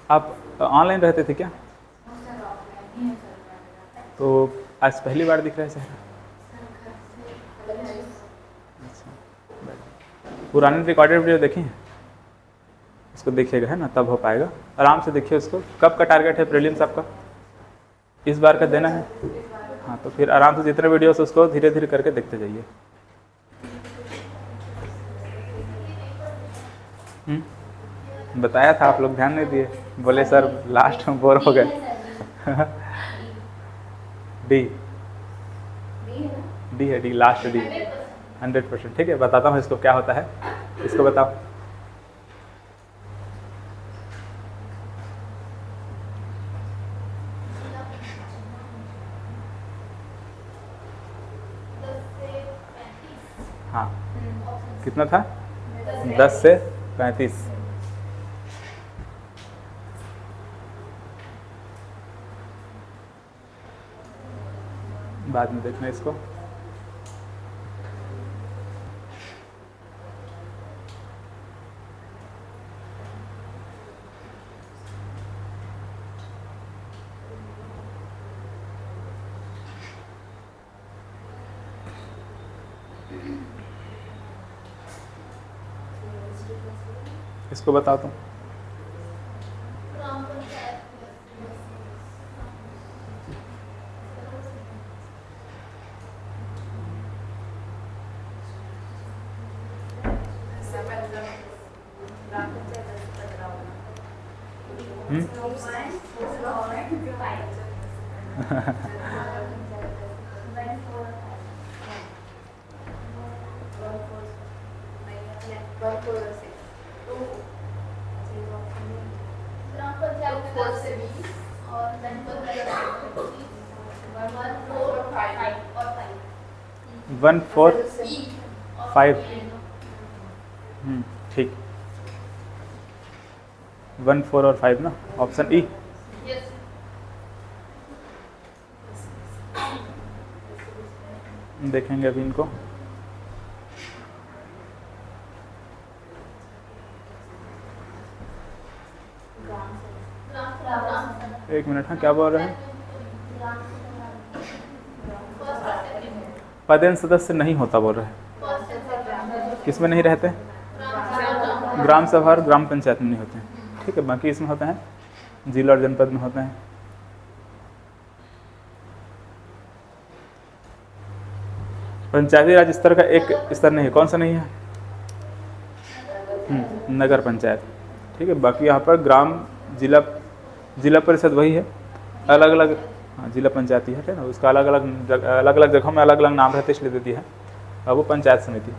आप ऑनलाइन रहते थे क्या? तो आज पहली बार दिख रहा है चेहरा? अच्छा, पुराने रिकॉर्डेड वीडियो देखे हैं? इसको देखिएगा, है ना, तब हो पाएगा। आराम से देखिए उसको। कब का टारगेट है प्रीलिम्स आपका? इस बार का देना है? हाँ, तो फिर आराम से जितने वीडियोस उसको धीरे धीरे करके देखते जाइए। बताया था, आप लोग ध्यान नहीं दिए, बोले सर लास्ट में बोर हो गए। डी डी है, डी लास्ट डी 100%। ठीक है, बताता हूँ इसको क्या होता है, इसको बताओ। हाँ, कितना था? 10 से 35। बाद में देखना इसको। इसको बताओ तुम। One four five. ठीक, 1 4 और 5 ना, ऑप्शन ई। देखेंगे अभी इनको। एक मिनट, हाँ क्या बोल रहे हैं? पदेन सदस्य नहीं होता बोल रहे हैं। किस में नहीं रहते? ग्राम सभा और ग्राम पंचायत में नहीं होते हैं। ठीक है, बाकी इसमें होते हैं, जिला और जनपद में होते हैं। पंचायती राज स्तर का एक स्तर नहीं है। कौन सा नहीं है? नगर पंचायत। ठीक है, बाकी यहाँ पर ग्राम, जिला परिषद वही है, अलग अलग। हाँ, जिला पंचायती है ना, उसका अलग अलग जगहों में अलग अलग नाम रहते, इसलिए देती है। अब वो पंचायत समिति।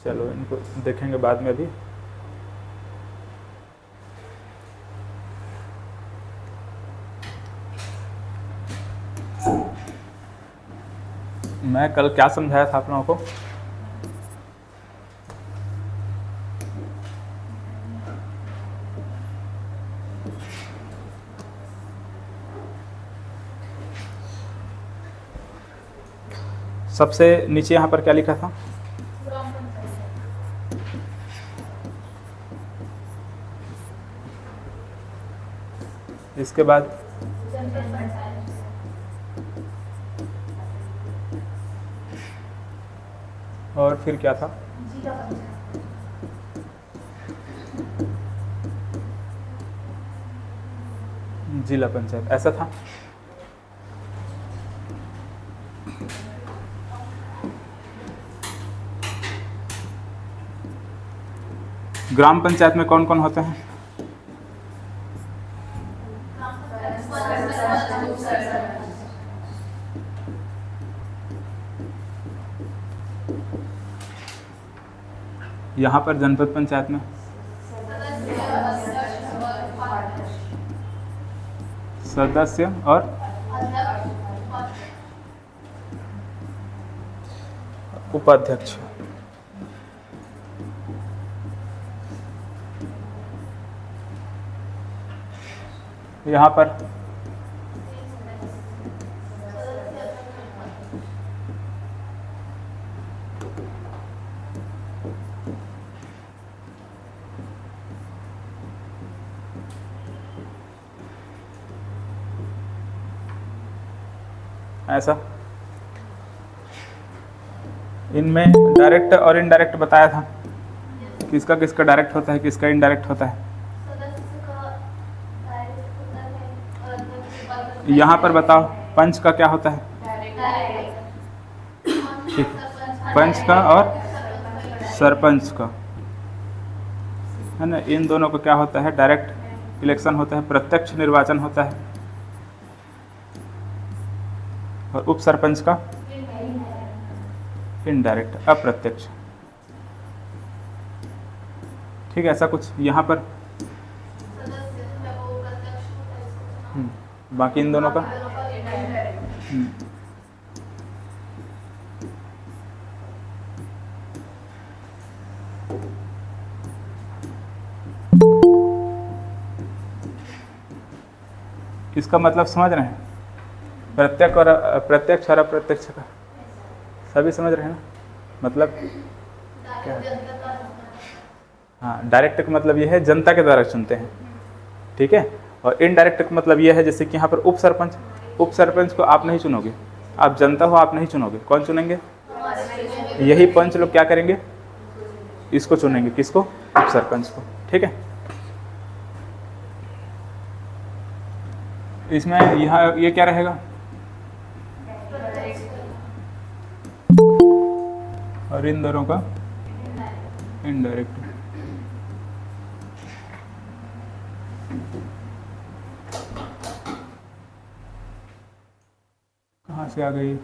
चलो इनको देखेंगे बाद में। अभी मैं कल क्या समझाया था आप लोगों को? सबसे नीचे यहाँ पर क्या लिखा था? इसके बाद और फिर क्या था? जिला पंचायत, ऐसा था। ग्राम पंचायत में कौन कौन होते हैं? यहाँ पर जनपद पंचायत में सदस्य और उपाध्यक्ष। यहाँ पर ऐसा। इनमें डायरेक्ट और इनडायरेक्ट बताया था, किसका किसका डायरेक्ट होता है, किसका इनडायरेक्ट होता है। यहाँ पर बताओ पंच का क्या होता है। ठीक, पंच का और सरपंच का, है ना, इन दोनों को क्या होता है, डायरेक्ट इलेक्शन होता है, प्रत्यक्ष निर्वाचन होता है। और उप सरपंच का इनडायरेक्ट, अप्रत्यक्ष। ठीक है, ऐसा कुछ यहाँ पर। बाकी इन दोनों का इसका मतलब समझ रहे हैं, प्रत्यक्ष और अप्रत्यक्ष और अप्रत्यक्ष का सभी समझ रहे हैं ना। मतलब क्या है? हाँ, डायरेक्ट का मतलब ये है जनता के द्वारा चुनते हैं, ठीक है। और इनडायरेक्ट का मतलब ये है जैसे कि यहाँ पर उप सरपंच को आप नहीं चुनोगे, आप जनता हो, आप नहीं चुनोगे, कौन चुनेंगे, यही पंच लोग क्या करेंगे, इसको चुनेंगे, किसको, उप सरपंच को, ठीक है। इसमें यहाँ ये क्या रहेगा, और इन दोनों का इनडायरेक्ट। कहाँ से आ गई,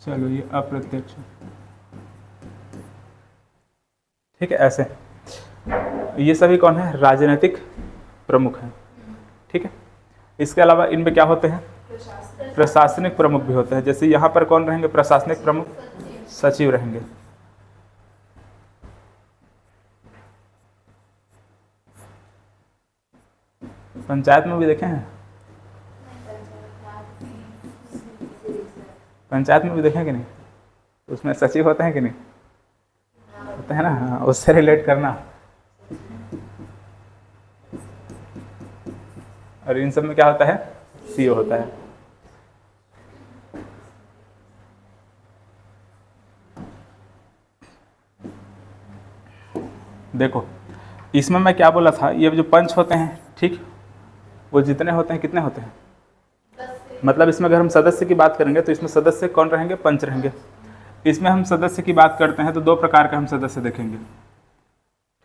चलो ये अप्रत्यक्ष, ठीक है। ऐसे ये सभी कौन है, राजनीतिक प्रमुख हैं, ठीक है। इसके अलावा इनमें क्या होते हैं, प्रशासनिक प्रमुख भी होते हैं। जैसे यहाँ पर कौन रहेंगे, प्रशासनिक प्रमुख, सचिव रहेंगे। पंचायत में भी देखे हैं, पंचायत में भी देखें कि नहीं, उसमें सचिव होते हैं कि नहीं, होते हैं ना। हाँ, उससे रिलेट करना। और इन सब में क्या होता है, सीओ होता है। देखो इसमें मैं क्या बोला था, ये जो पंच होते हैं, ठीक, वो जितने होते हैं कितने होते हैं, मतलब इसमें अगर हम सदस्य की बात करेंगे तो इसमें सदस्य कौन रहेंगे, पंच रहेंगे। इसमें हम सदस्य की बात करते हैं तो दो प्रकार के हम सदस्य देखेंगे,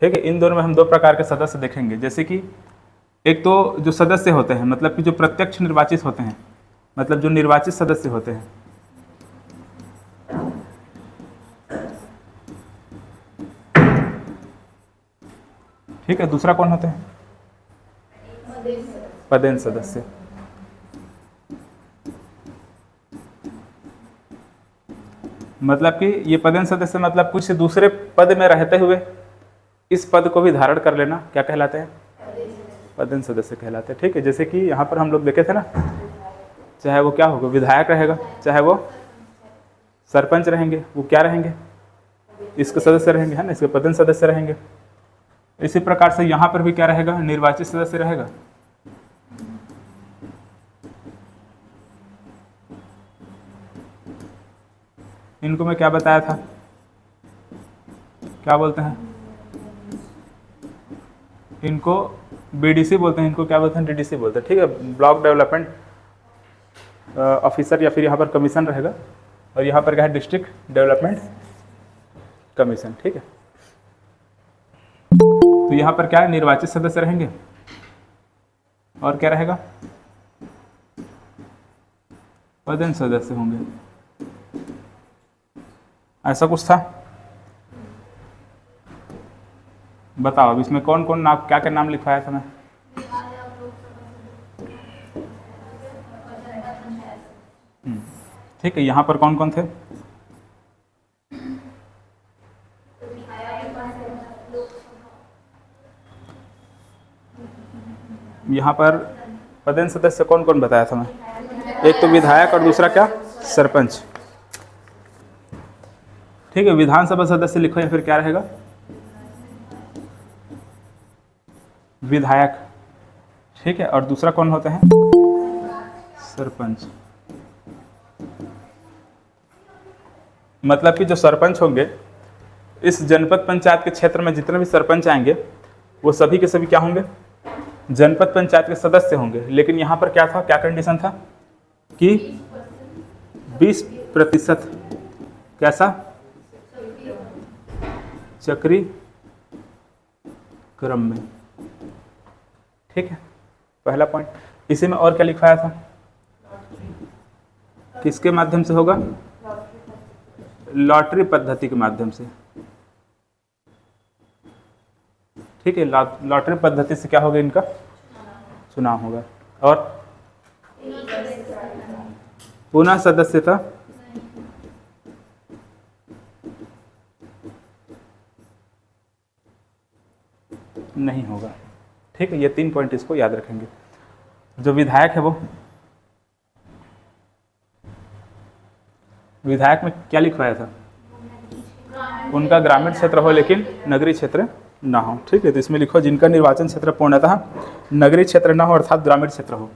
ठीक है। इन दोनों में हम दो प्रकार के सदस्य देखेंगे। जैसे कि एक तो जो सदस्य होते हैं, मतलब कि जो प्रत्यक्ष निर्वाचित होते हैं, मतलब जो निर्वाचित सदस्य होते हैं, ठीक है। दूसरा कौन होते हैं, पदेन सदस्य। मतलब कि ये पदेन सदस्य मतलब कुछ दूसरे पद में रहते हुए इस पद को भी धारण कर लेना क्या कहलाते हैं, पदेन सदस्य कहलाते हैं, ठीक है। जैसे कि यहाँ पर हम लोग देखे थे ना, चाहे वो क्या होगा, विधायक रहेगा, चाहे वो सरपंच रहेंगे, वो क्या रहेंगे, इसके सदस्य रहेंगे, है ना, इसके पदेन सदस्य रहेंगे। इसी प्रकार से यहाँ पर भी क्या रहेगा, निर्वाचित सदस्य रहेगा। इनको मैं क्या बताया था, क्या बोलते हैं, इनको बीडीसी बोलते हैं, इनको क्या बोलते हैं, डीडीसी बोलते हैं, ठीक है। ब्लॉक डेवलपमेंट ऑफिसर या फिर यहाँ पर कमीशन रहेगा, और यहाँ पर क्या है, डिस्ट्रिक्ट डेवलपमेंट कमीशन, ठीक है। तो यहाँ पर क्या है, निर्वाचित सदस्य रहेंगे, और क्या रहेगा, पदेन सदस्य होंगे। ऐसा कुछ था, बताओ अब इसमें कौन कौन नाम, क्या क्या नाम लिखवाया था मैं, ठीक है। यहाँ पर कौन कौन थे, यहाँ पर पदेन सदस्य कौन कौन बताया था मैं, एक तो विधायक और दूसरा क्या, सरपंच, ठीक है। विधानसभा सदस्य लिखो या फिर क्या रहेगा, विधायक, ठीक है। और दूसरा कौन होते हैं, सरपंच, मतलब कि जो सरपंच होंगे इस जनपद पंचायत के क्षेत्र में जितने भी सरपंच आएंगे वो सभी के सभी क्या होंगे, जनपद पंचायत के सदस्य होंगे। लेकिन यहाँ पर क्या था, क्या कंडीशन था कि 20% कैसा, चक्री क्रम में। ठीक है, पहला पॉइंट। इसी में और क्या लिखवाया था, किसके माध्यम से होगा, लॉटरी पद्धति के माध्यम से। ठीक है, लॉटरी पद्धति से क्या होगा, इनका चुनाव होगा। और पुनः सदस्यता नहीं होगा। ठीक है, ये 3 पॉइंट इसको याद रखेंगे। जो विधायक है वो, विधायक में क्या लिखवाया था, उनका ग्रामीण क्षेत्र हो लेकिन नगरीय क्षेत्र ना हो। ठीक है, तो इसमें लिखो जिनका निर्वाचन क्षेत्र पूर्णतः नगरीय क्षेत्र ना हो अर्थात ग्रामीण क्षेत्र हो।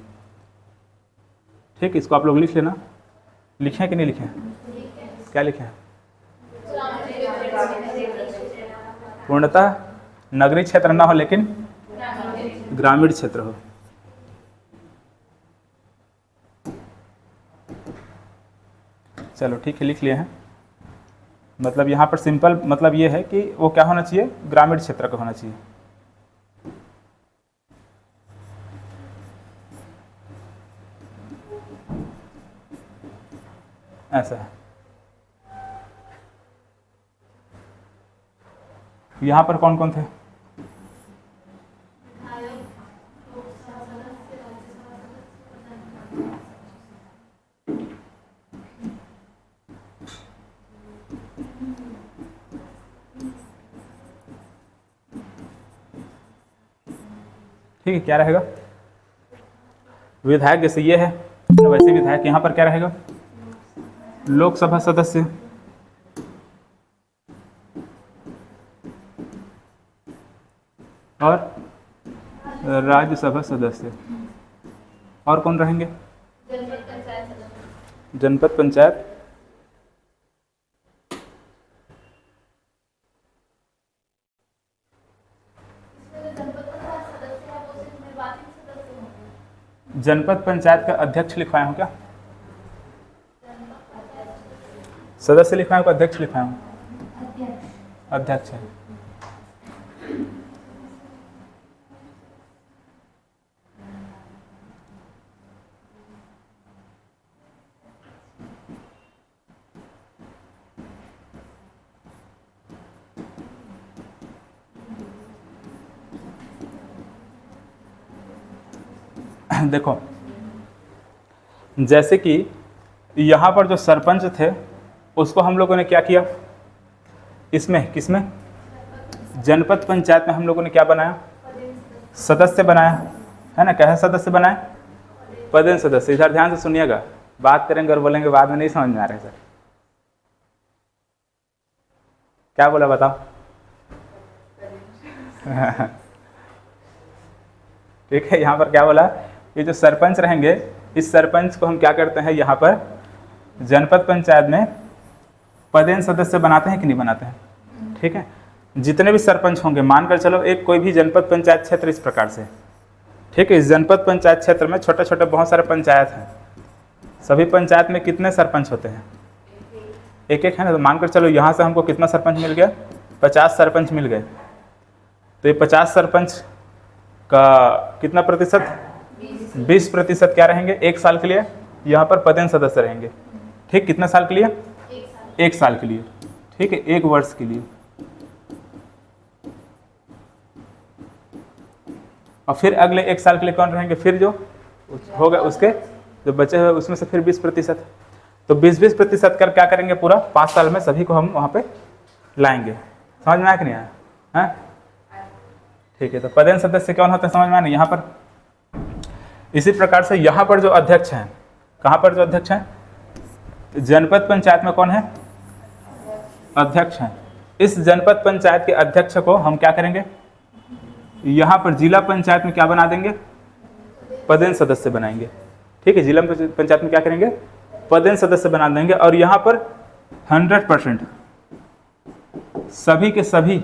ठीक है, इसको आप लोग लिख लेना। लिखें कि नहीं लिखें, क्या लिखें, पूर्णतः नगरीय क्षेत्र ना हो लेकिन ग्रामीण क्षेत्र हो। चलो ठीक है, लिख लिए हैं। मतलब यहाँ पर सिंपल मतलब ये है कि वो क्या होना चाहिए, ग्रामीण क्षेत्र का होना चाहिए। ऐसा है। यहाँ पर कौन कौन थे, ठीक है, क्या रहेगा, विधायक जैसे ये है वैसे विधायक यहाँ पर क्या रहेगा, लोकसभा सदस्य और राज्यसभा सदस्य। और कौन रहेंगे, जनपद पंचायत जनपद पंचायत का अध्यक्ष लिखवाया हूँ क्या, सदस्य लिखवाया हूँ, अध्यक्ष लिखवाया हूँ, अध्यक्ष है। देखो जैसे कि यहाँ पर जो सरपंच थे उसको हम लोगों ने क्या किया, इसमें किसमें, जनपद पंचायत में हम लोगों ने क्या बनाया, सदस्य बनाया है ना। कैसे सदस्य बनाए, पदेन सदस्य। इधर ध्यान से सुनिएगा, बात करेंगे और बोलेंगे बाद में नहीं समझ में आ रहा है सर, क्या बोला बताओ। ठीक है, यहाँ पर क्या बोला, ये जो सरपंच रहेंगे इस सरपंच को हम क्या करते हैं, यहाँ पर जनपद पंचायत में पदेन सदस्य बनाते हैं कि नहीं बनाते हैं। ठीक है, जितने भी सरपंच होंगे, मानकर चलो एक कोई भी जनपद पंचायत क्षेत्र इस प्रकार से। ठीक है, इस जनपद पंचायत क्षेत्र में छोटे छोटे बहुत सारे पंचायत हैं। सभी पंचायत में कितने सरपंच होते हैं, एक एक है ना। तो मानकर चलो यहाँ से हमको कितना सरपंच मिल गया, 50 सरपंच मिल गए। तो ये 50 सरपंच का कितना प्रतिशत, 20% क्या रहेंगे, 1 साल के लिए यहाँ पर पदेन सदस्य रहेंगे। ठीक, कितने साल के लिए, 1 साल के लिए। ठीक है, 1 वर्ष के लिए। और फिर अगले 1 साल के लिए कौन रहेंगे, फिर जो होगा उसके जो बचे हुए उसमें से फिर 20%। तो 20-20% कर क्या करेंगे, पूरा 5 साल में सभी को हम वहाँ पे लाएंगे। समझ में आया कि नहीं आया, है? ठीक है, तो पदेन सदस्य कौन होते हैं, समझ में आया नहीं। यहाँ पर इसी प्रकार से यहाँ पर जो अध्यक्ष हैं, कहाँ पर जो अध्यक्ष हैं, जनपद पंचायत में कौन है, अध्यक्ष हैं। इस जनपद पंचायत के अध्यक्ष को हम क्या करेंगे, यहाँ पर जिला पंचायत में क्या बना देंगे, पदेन सदस्य बनाएंगे। ठीक है, जिला पंचायत में क्या करेंगे, पदेन सदस्य बना देंगे। और यहाँ पर 100% सभी के सभी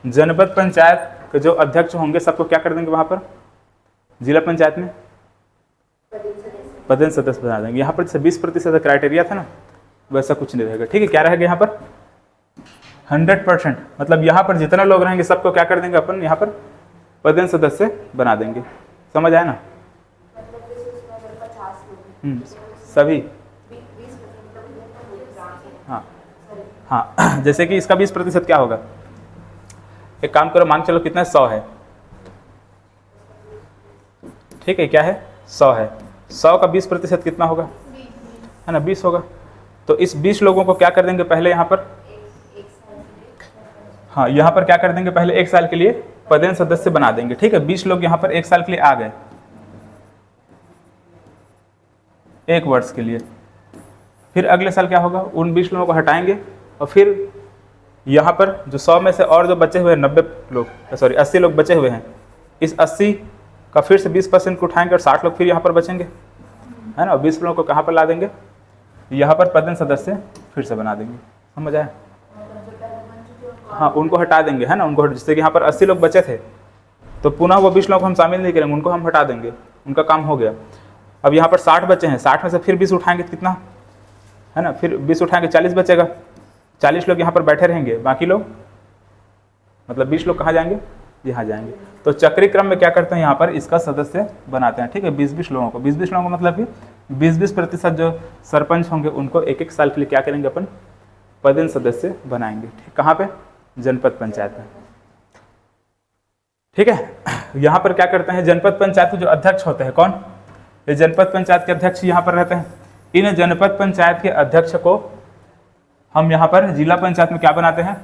जनपद पंचायत के जो अध्यक्ष होंगे सबको क्या कर देंगे, वहाँ पर जिला पंचायत में पदेन सदस्य बना देंगे। यहाँ पर 20% क्राइटेरिया था ना, वैसा कुछ नहीं रहेगा। ठीक है, क्या रहेगा यहाँ पर 100%, मतलब यहाँ पर जितना लोग रहेंगे सबको क्या कर देंगे अपन, यहाँ पर पदेन सदस्य बना देंगे। समझ आया ना? सभी, हाँ हाँ, जैसे कि इसका 20% क्या होगा, एक काम करो, मान चलो कितना 100 है, ठीक है, क्या है 100 है, 100 का 20% कितना होगा, है ना 20 होगा। तो इस 20 लोगों को क्या कर देंगे पहले यहाँ पर, हाँ यहाँ पर क्या कर देंगे पहले 1 साल के लिए पदेन सदस्य बना देंगे। ठीक है, 20 लोग यहाँ पर 1 साल के लिए आ गए, 1 वर्ष के लिए। फिर अगले साल क्या होगा, उन 20 लोगों को हटाएंगे और फिर यहाँ पर जो 100 में से और जो बचे हुए हैं 90 लोग, सॉरी 80 लोग बचे हुए हैं, इस 80 का फिर से 20% को उठाएंगे और 60 लोग फिर यहाँ पर बचेंगे, है ना। और 20 लोगों को कहाँ पर ला देंगे, यहाँ पर पदेन सदस्य फिर से बना देंगे। समझ आया? हाँ, उनको हटा देंगे, है ना, उनको जैसे कि यहाँ पर 80 लोग बचे थे तो पुनः वो 20 लोग हम शामिल नहीं करेंगे, उनको हम हटा देंगे, उनका काम हो गया। अब यहाँ पर 60 बचे हैं, 60 में से फिर 20 उठाएंगे तो कितना, है ना, फिर 20 उठाएंगे 40 बचेगा, 40 लोग यहाँ पर बैठे रहेंगे, बाकी लोग मतलब 20 लोग कहाँ जाएंगे, यहाँ जाएंगे। तो चक्री क्रम में क्या करते हैं, यहाँ पर इसका सदस्य बनाते हैं। ठीक है, 20-20 लोगों को, 20-20 लोगों को मतलब कि 20-20% जो सरपंच होंगे उनको 1-1 साल के लिए क्या करेंगे अपन, पदेन सदस्य बनाएंगे। ठीक, कहाँ पे, जनपद पंचायत में। ठीक है, यहाँ पर क्या करते हैं, जनपद पंचायत के जो अध्यक्ष होते हैं, कौन, ये जनपद पंचायत के अध्यक्ष यहाँ पर रहते हैं। इन जनपद पंचायत के अध्यक्ष को हम यहाँ पर जिला पंचायत में क्या बनाते हैं,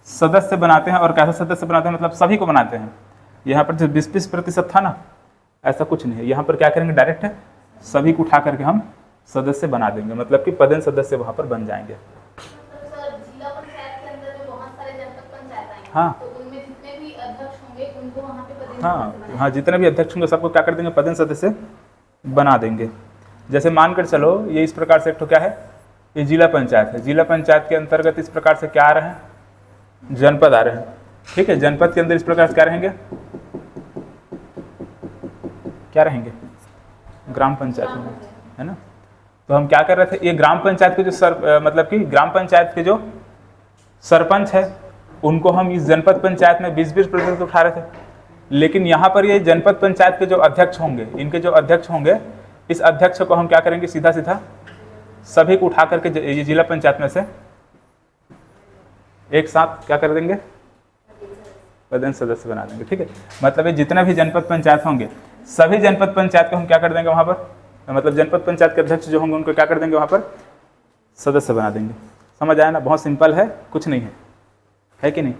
सदस्य बनाते हैं। और कैसा सदस्य बनाते हैं, मतलब सभी को बनाते हैं। यहाँ पर जो 20-20% था ना, ऐसा कुछ नहीं है, यहाँ पर क्या करेंगे, डायरेक्ट सभी को उठा करके हम सदस्य बना देंगे, मतलब कि पदेन सदस्य वहाँ पर बन जाएंगे। हाँ हाँ, जितने भी अध्यक्ष होंगे सबको क्या कर देंगे, पदेन सदस्य बना देंगे। जैसे मानकर चलो ये इस प्रकार से एक तो क्या है, ये जिला पंचायत है, जिला पंचायत के अंतर्गत इस प्रकार से क्या आ रहे हैं, जनपद आ रहे हैं। ठीक है, जनपद के अंदर इस प्रकार से क्या रहेंगे, क्या रहेंगे, ग्राम पंचायत में, है ना। तो हम क्या कर रहे थे, ये ग्राम पंचायत के जो मतलब कि ग्राम पंचायत के जो सरपंच है उनको हम इस जनपद पंचायत में 20-20% उठा रहे थे। लेकिन यहाँ पर ये जनपद पंचायत के जो अध्यक्ष होंगे, इनके जो अध्यक्ष होंगे, इस अध्यक्ष को हम क्या करेंगे, सीधा सीधा सभी को उठा करके ये जिला पंचायत में से एक साथ क्या कर देंगे, पदेन सदस्य बना देंगे। ठीक है, मतलब ये जितने भी जनपद पंचायत होंगे सभी जनपद पंचायत को हम क्या कर देंगे वहाँ पर, मतलब जनपद पंचायत के अध्यक्ष जो होंगे उनको क्या कर देंगे वहाँ पर, सदस्य बना देंगे। समझ आया ना, बहुत सिंपल है, कुछ नहीं है कि नहीं।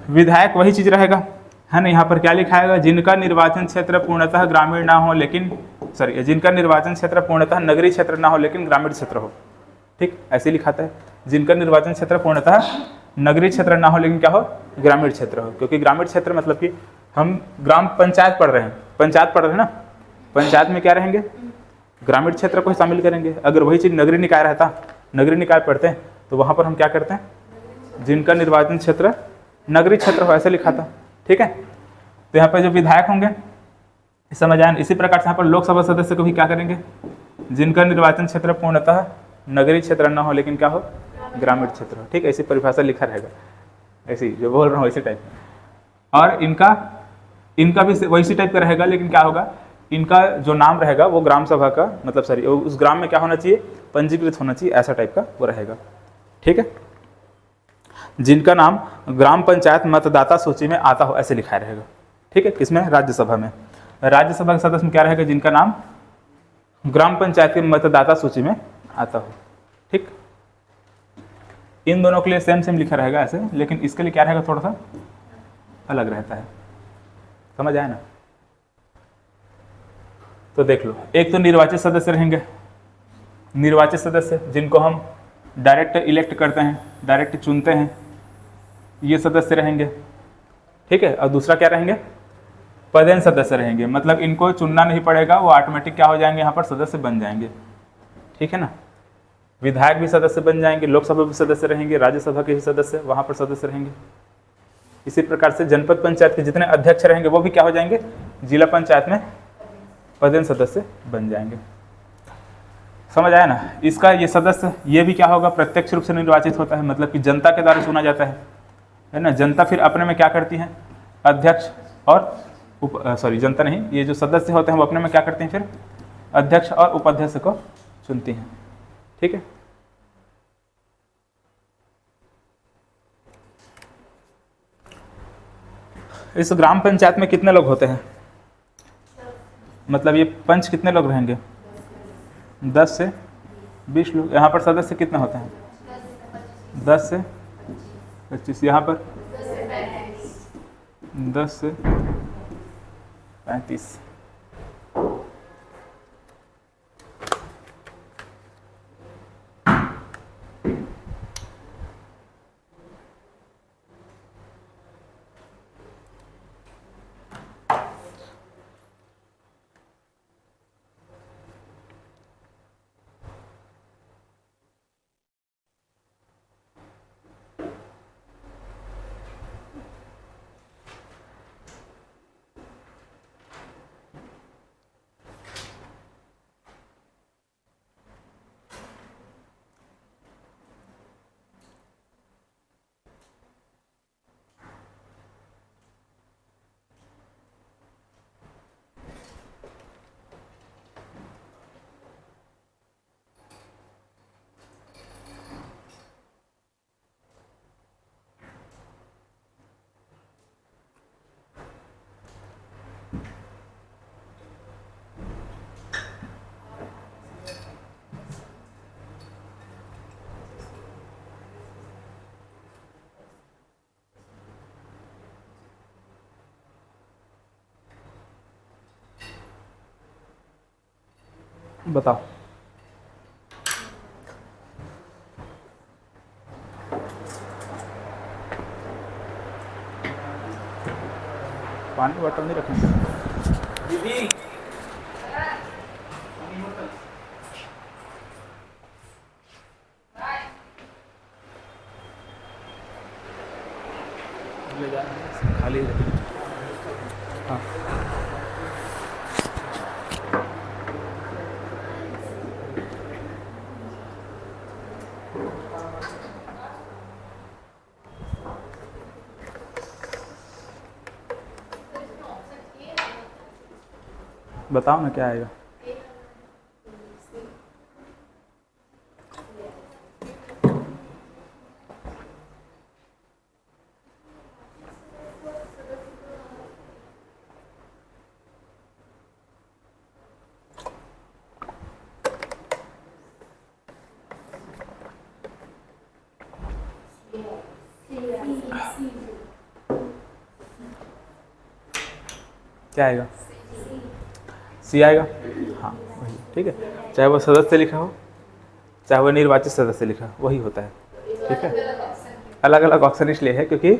विधायक वही चीज रहेगा, है ना। यहाँ पर क्या लिखाएगा, जिनका निर्वाचन क्षेत्र पूर्णतः ग्रामीण ना हो लेकिन जिनका निर्वाचन क्षेत्र पूर्णतः नगरीय क्षेत्र ना हो लेकिन ग्रामीण क्षेत्र हो। ठीक, ऐसे लिखाता है, जिनका निर्वाचन क्षेत्र पूर्णतः नगरीय क्षेत्र ना हो लेकिन क्या हो, ग्रामीण क्षेत्र हो। क्योंकि ग्रामीण क्षेत्र मतलब कि हम ग्राम पंचायत पढ़ रहे हैं, पंचायत पढ़ रहे हैं ना, पंचायत में क्या रहेंगे, ग्रामीण क्षेत्र को ही शामिल करेंगे। अगर वही चीज नगरीय निकाय रहता, नगरीय निकाय पढ़ते हैं तो वहाँ पर हम क्या करते हैं, जिनका निर्वाचन क्षेत्र नगरीय क्षेत्र हो, ऐसे लिखा था। ठीक है, तो यहाँ पर जो विधायक होंगे समझ आए। इसी प्रकार से यहाँ पर लोकसभा सदस्य को भी क्या करेंगे, जिनका निर्वाचन क्षेत्र पूर्णतः नगरीय क्षेत्र न हो लेकिन क्या हो, ग्रामीण क्षेत्र हो। ठीक है, ऐसी परिभाषा लिखा रहेगा, ऐसी जो बोल रहा हूँ इसी टाइप। और इनका भी वैसी टाइप का रहेगा, लेकिन क्या होगा, इनका जो नाम रहेगा वो ग्राम सभा का, मतलब सॉरी उस ग्राम में क्या होना चाहिए, पंजीकृत होना चाहिए, ऐसा टाइप का वो रहेगा। ठीक है, जिनका नाम ग्राम पंचायत मतदाता सूची में आता हो, ऐसे लिखा रहेगा। ठीक है, किसमें, राज्यसभा में। राज्यसभा के सदस्य में क्या रहेगा, जिनका नाम ग्राम पंचायत के मतदाता सूची में आता हो। ठीक, इन दोनों के लिए सेम सेम लिखा रहेगा ऐसे, लेकिन इसके लिए क्या रहेगा, थोड़ा सा अलग रहता है। समझ आया ना। तो देख लो, एक तो निर्वाचित सदस्य रहेंगे, निर्वाचित सदस्य जिनको हम डायरेक्ट इलेक्ट करते हैं, डायरेक्ट चुनते हैं, ये सदस्य रहेंगे। ठीक है, और दूसरा क्या रहेंगे, पदेन सदस्य रहेंगे, मतलब इनको चुनना नहीं पड़ेगा, वो ऑटोमेटिक क्या हो जाएंगे, यहाँ पर सदस्य बन जाएंगे। ठीक है ना, विधायक भी सदस्य बन जाएंगे, लोकसभा भी सदस्य रहेंगे, राज्यसभा के भी सदस्य वहाँ पर सदस्य रहेंगे। इसी प्रकार से जनपद पंचायत के जितने अध्यक्ष रहेंगे वो भी क्या हो जाएंगे, जिला पंचायत में पदेन सदस्य बन जाएंगे। समझ आया ना। इसका ये सदस्य ये भी क्या होगा, प्रत्यक्ष रूप से निर्वाचित होता है, मतलब कि जनता के द्वारा चुना जाता है ना। जनता फिर अपने में क्या करती है, अध्यक्ष और जनता नहीं, ये जो सदस्य होते हैं वो अपने में क्या करते हैं, फिर अध्यक्ष और उपाध्यक्ष को चुनती हैं। ठीक है, इस ग्राम पंचायत में कितने लोग होते हैं, मतलब ये पंच कितने लोग रहेंगे, 10 से 20 लोग। यहाँ पर सदस्य कितने होते हैं, 10 से 25। यहाँ पर 10 से 35। बताओ, पानी बॉटल नहीं रखेंगे दीदी, ले जा खाली। हाँ बताओ ना क्या आएगा। क्या आएगा, सी आएगा। हाँ वही, ठीक है, चाहे वो सदस्य लिखा हो चाहे वो निर्वाचित सदस्य लिखा हो, वही होता है। ठीक है, अलग अलग ऑप्शन इसलिए है क्योंकि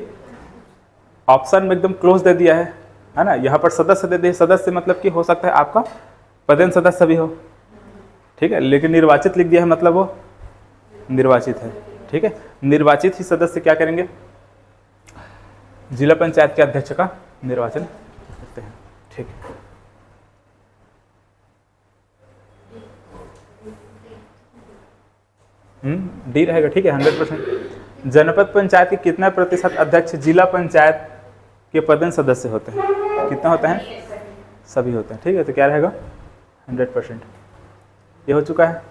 ऑप्शन में एकदम क्लोज दे दिया है ना। यहाँ पर सदस्य दे दिए, सदस्य मतलब कि हो सकता है आपका पदेन सदस्य भी हो, ठीक है, लेकिन निर्वाचित लिख दिया है मतलब वो निर्वाचित है। ठीक है, निर्वाचित ही सदस्य क्या करेंगे, जिला पंचायत के अध्यक्ष का निर्वाचन करते हैं। ठीक है, डी रहेगा। ठीक है, 100%। जनपद पंचायत के कितना प्रतिशत अध्यक्ष जिला पंचायत के पदेन सदस्य होते हैं, कितना होता है, सभी होते हैं। ठीक है, तो क्या रहेगा, 100%। ये हो चुका है।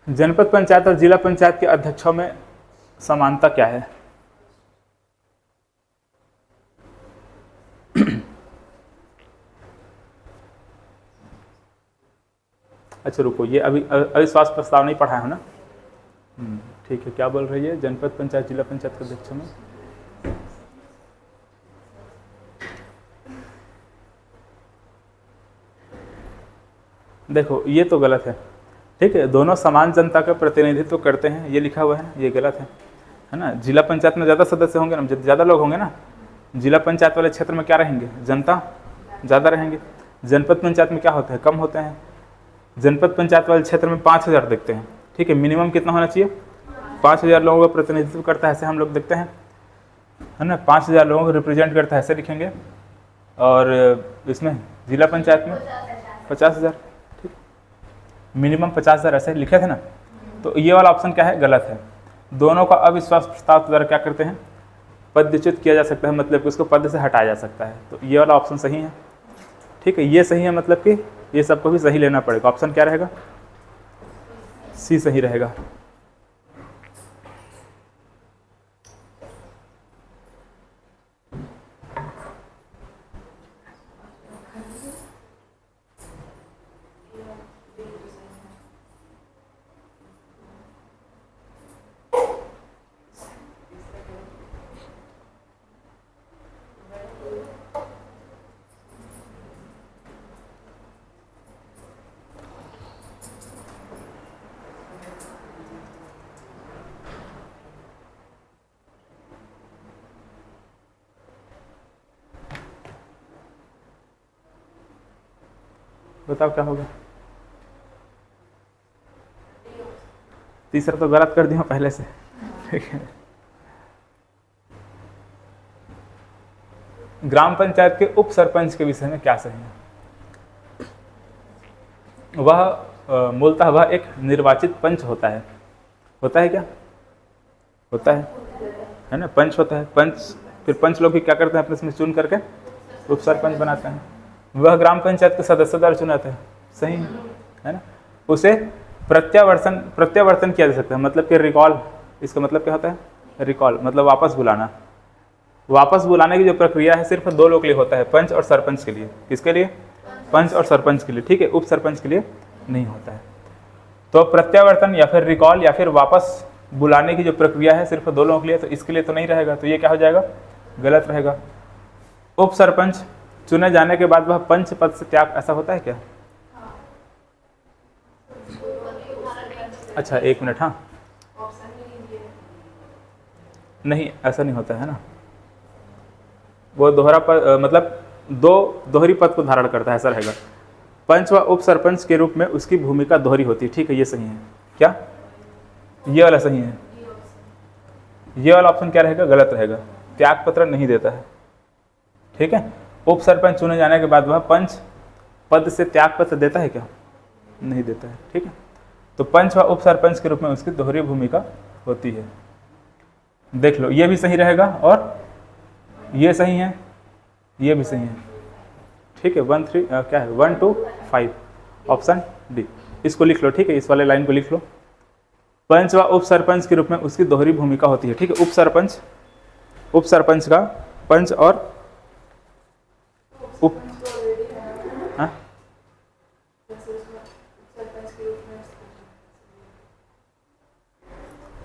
जनपद पंचायत और जिला पंचायत के अध्यक्षों में समानता क्या है, अच्छा रुको, ये अभी अविश्वास प्रस्ताव नहीं पढ़ा है ना। ठीक है, क्या बोल रही है, जनपद पंचायत जिला पंचायत के अध्यक्षों में देखो ये तो गलत है। ठीक है, दोनों समान जनता का प्रतिनिधित्व करते हैं, ये लिखा हुआ है ना, ये गलत है। है ना। जिला पंचायत में ज़्यादा सदस्य होंगे ना, ज़्यादा लोग होंगे ना, जिला पंचायत वाले क्षेत्र में क्या रहेंगे, जनता ज़्यादा रहेंगे। जनपद पंचायत में क्या होते हैं, कम होते हैं। जनपद पंचायत वाले क्षेत्र में 5000 देखते हैं, ठीक है। मिनिमम कितना होना चाहिए, 5000 लोगों का प्रतिनिधित्व करता है, ऐसे हम लोग देखते हैं, है ना। 5000 लोगों को रिप्रेजेंट करता है, ऐसे लिखेंगे। और इसमें जिला पंचायत में 50000, ठीक, मिनिमम 50000 ऐसे लिखे थे ना। तो ये वाला ऑप्शन क्या है, गलत है। दोनों का अविश्वास प्रस्ताव द्वारा क्या करते हैं, पदच्युत किया जा सकता है, मतलब कि उसको पद से हटाया जा सकता है। तो ये वाला ऑप्शन सही है, ठीक है, ये सही है, मतलब कि ये सबको भी सही लेना पड़ेगा। ऑप्शन क्या रहेगा, सी सही रहेगा। बताओ क्या होगा। तीसरा तो गलत कर दिया पहले से, ठीक है। ग्राम पंचायत के उप सरपंच के विषय में क्या सही है, वह मूलतः वह एक निर्वाचित पंच होता है। होता है क्या, होता है ना, पंच होता है। पंच, फिर पंच लोग भी क्या करते हैं, अपने इसमें चुन करके उप सरपंच बनाते हैं। वह ग्राम पंचायत के सदस्य द्वारा चुनाते हैं, सही है ना। उसे प्रत्यावर्तन किया जा सकता है, मतलब कि रिकॉल, इसका मतलब क्या होता है, रिकॉल मतलब वापस बुलाना। वापस बुलाने की जो प्रक्रिया है सिर्फ 2 लोग के लिए होता है, पंच और सरपंच के लिए। किसके लिए, पंच और सरपंच के लिए, ठीक है, उप सरपंच के लिए नहीं होता है। तो प्रत्यावर्तन या फिर रिकॉल या फिर वापस बुलाने की जो प्रक्रिया है सिर्फ 2 लोगों के लिए, तो इसके लिए तो नहीं रहेगा, तो ये क्या हो जाएगा, गलत रहेगा। उप सरपंच चुने जाने के बाद वह पंच पद से त्याग, ऐसा होता है क्या, अच्छा 1 मिनट, हाँ नहीं ऐसा नहीं होता है ना। वो दोहरा पद, मतलब दोहरी पद को धारण करता है, ऐसा रहेगा। पंच व उप सरपंच के रूप में उसकी भूमिका दोहरी होती है, ठीक है, ये सही है। क्या, ये वाला सही है। ये वाला ऑप्शन क्या रहेगा, गलत रहेगा, त्याग पत्र नहीं देता है, ठीक है। उप सरपंच चुने जाने के बाद वह पंच पद से त्याग पत्र देता है क्या, नहीं देता है, ठीक है। तो पंच व उप सरपंच के रूप में उसकी दोहरी भूमिका होती है। देख लो, ये भी सही रहेगा और ये सही है, ये भी सही है, ठीक है। 1 3 क्या है, 1 2 5, ऑप्शन डी, इसको लिख लो, ठीक है, इस वाले लाइन को लिख लो। पंच व उप सरपंच के रूप में उसकी दोहरी भूमिका होती है, ठीक है। उप सरपंच का पंच और उप,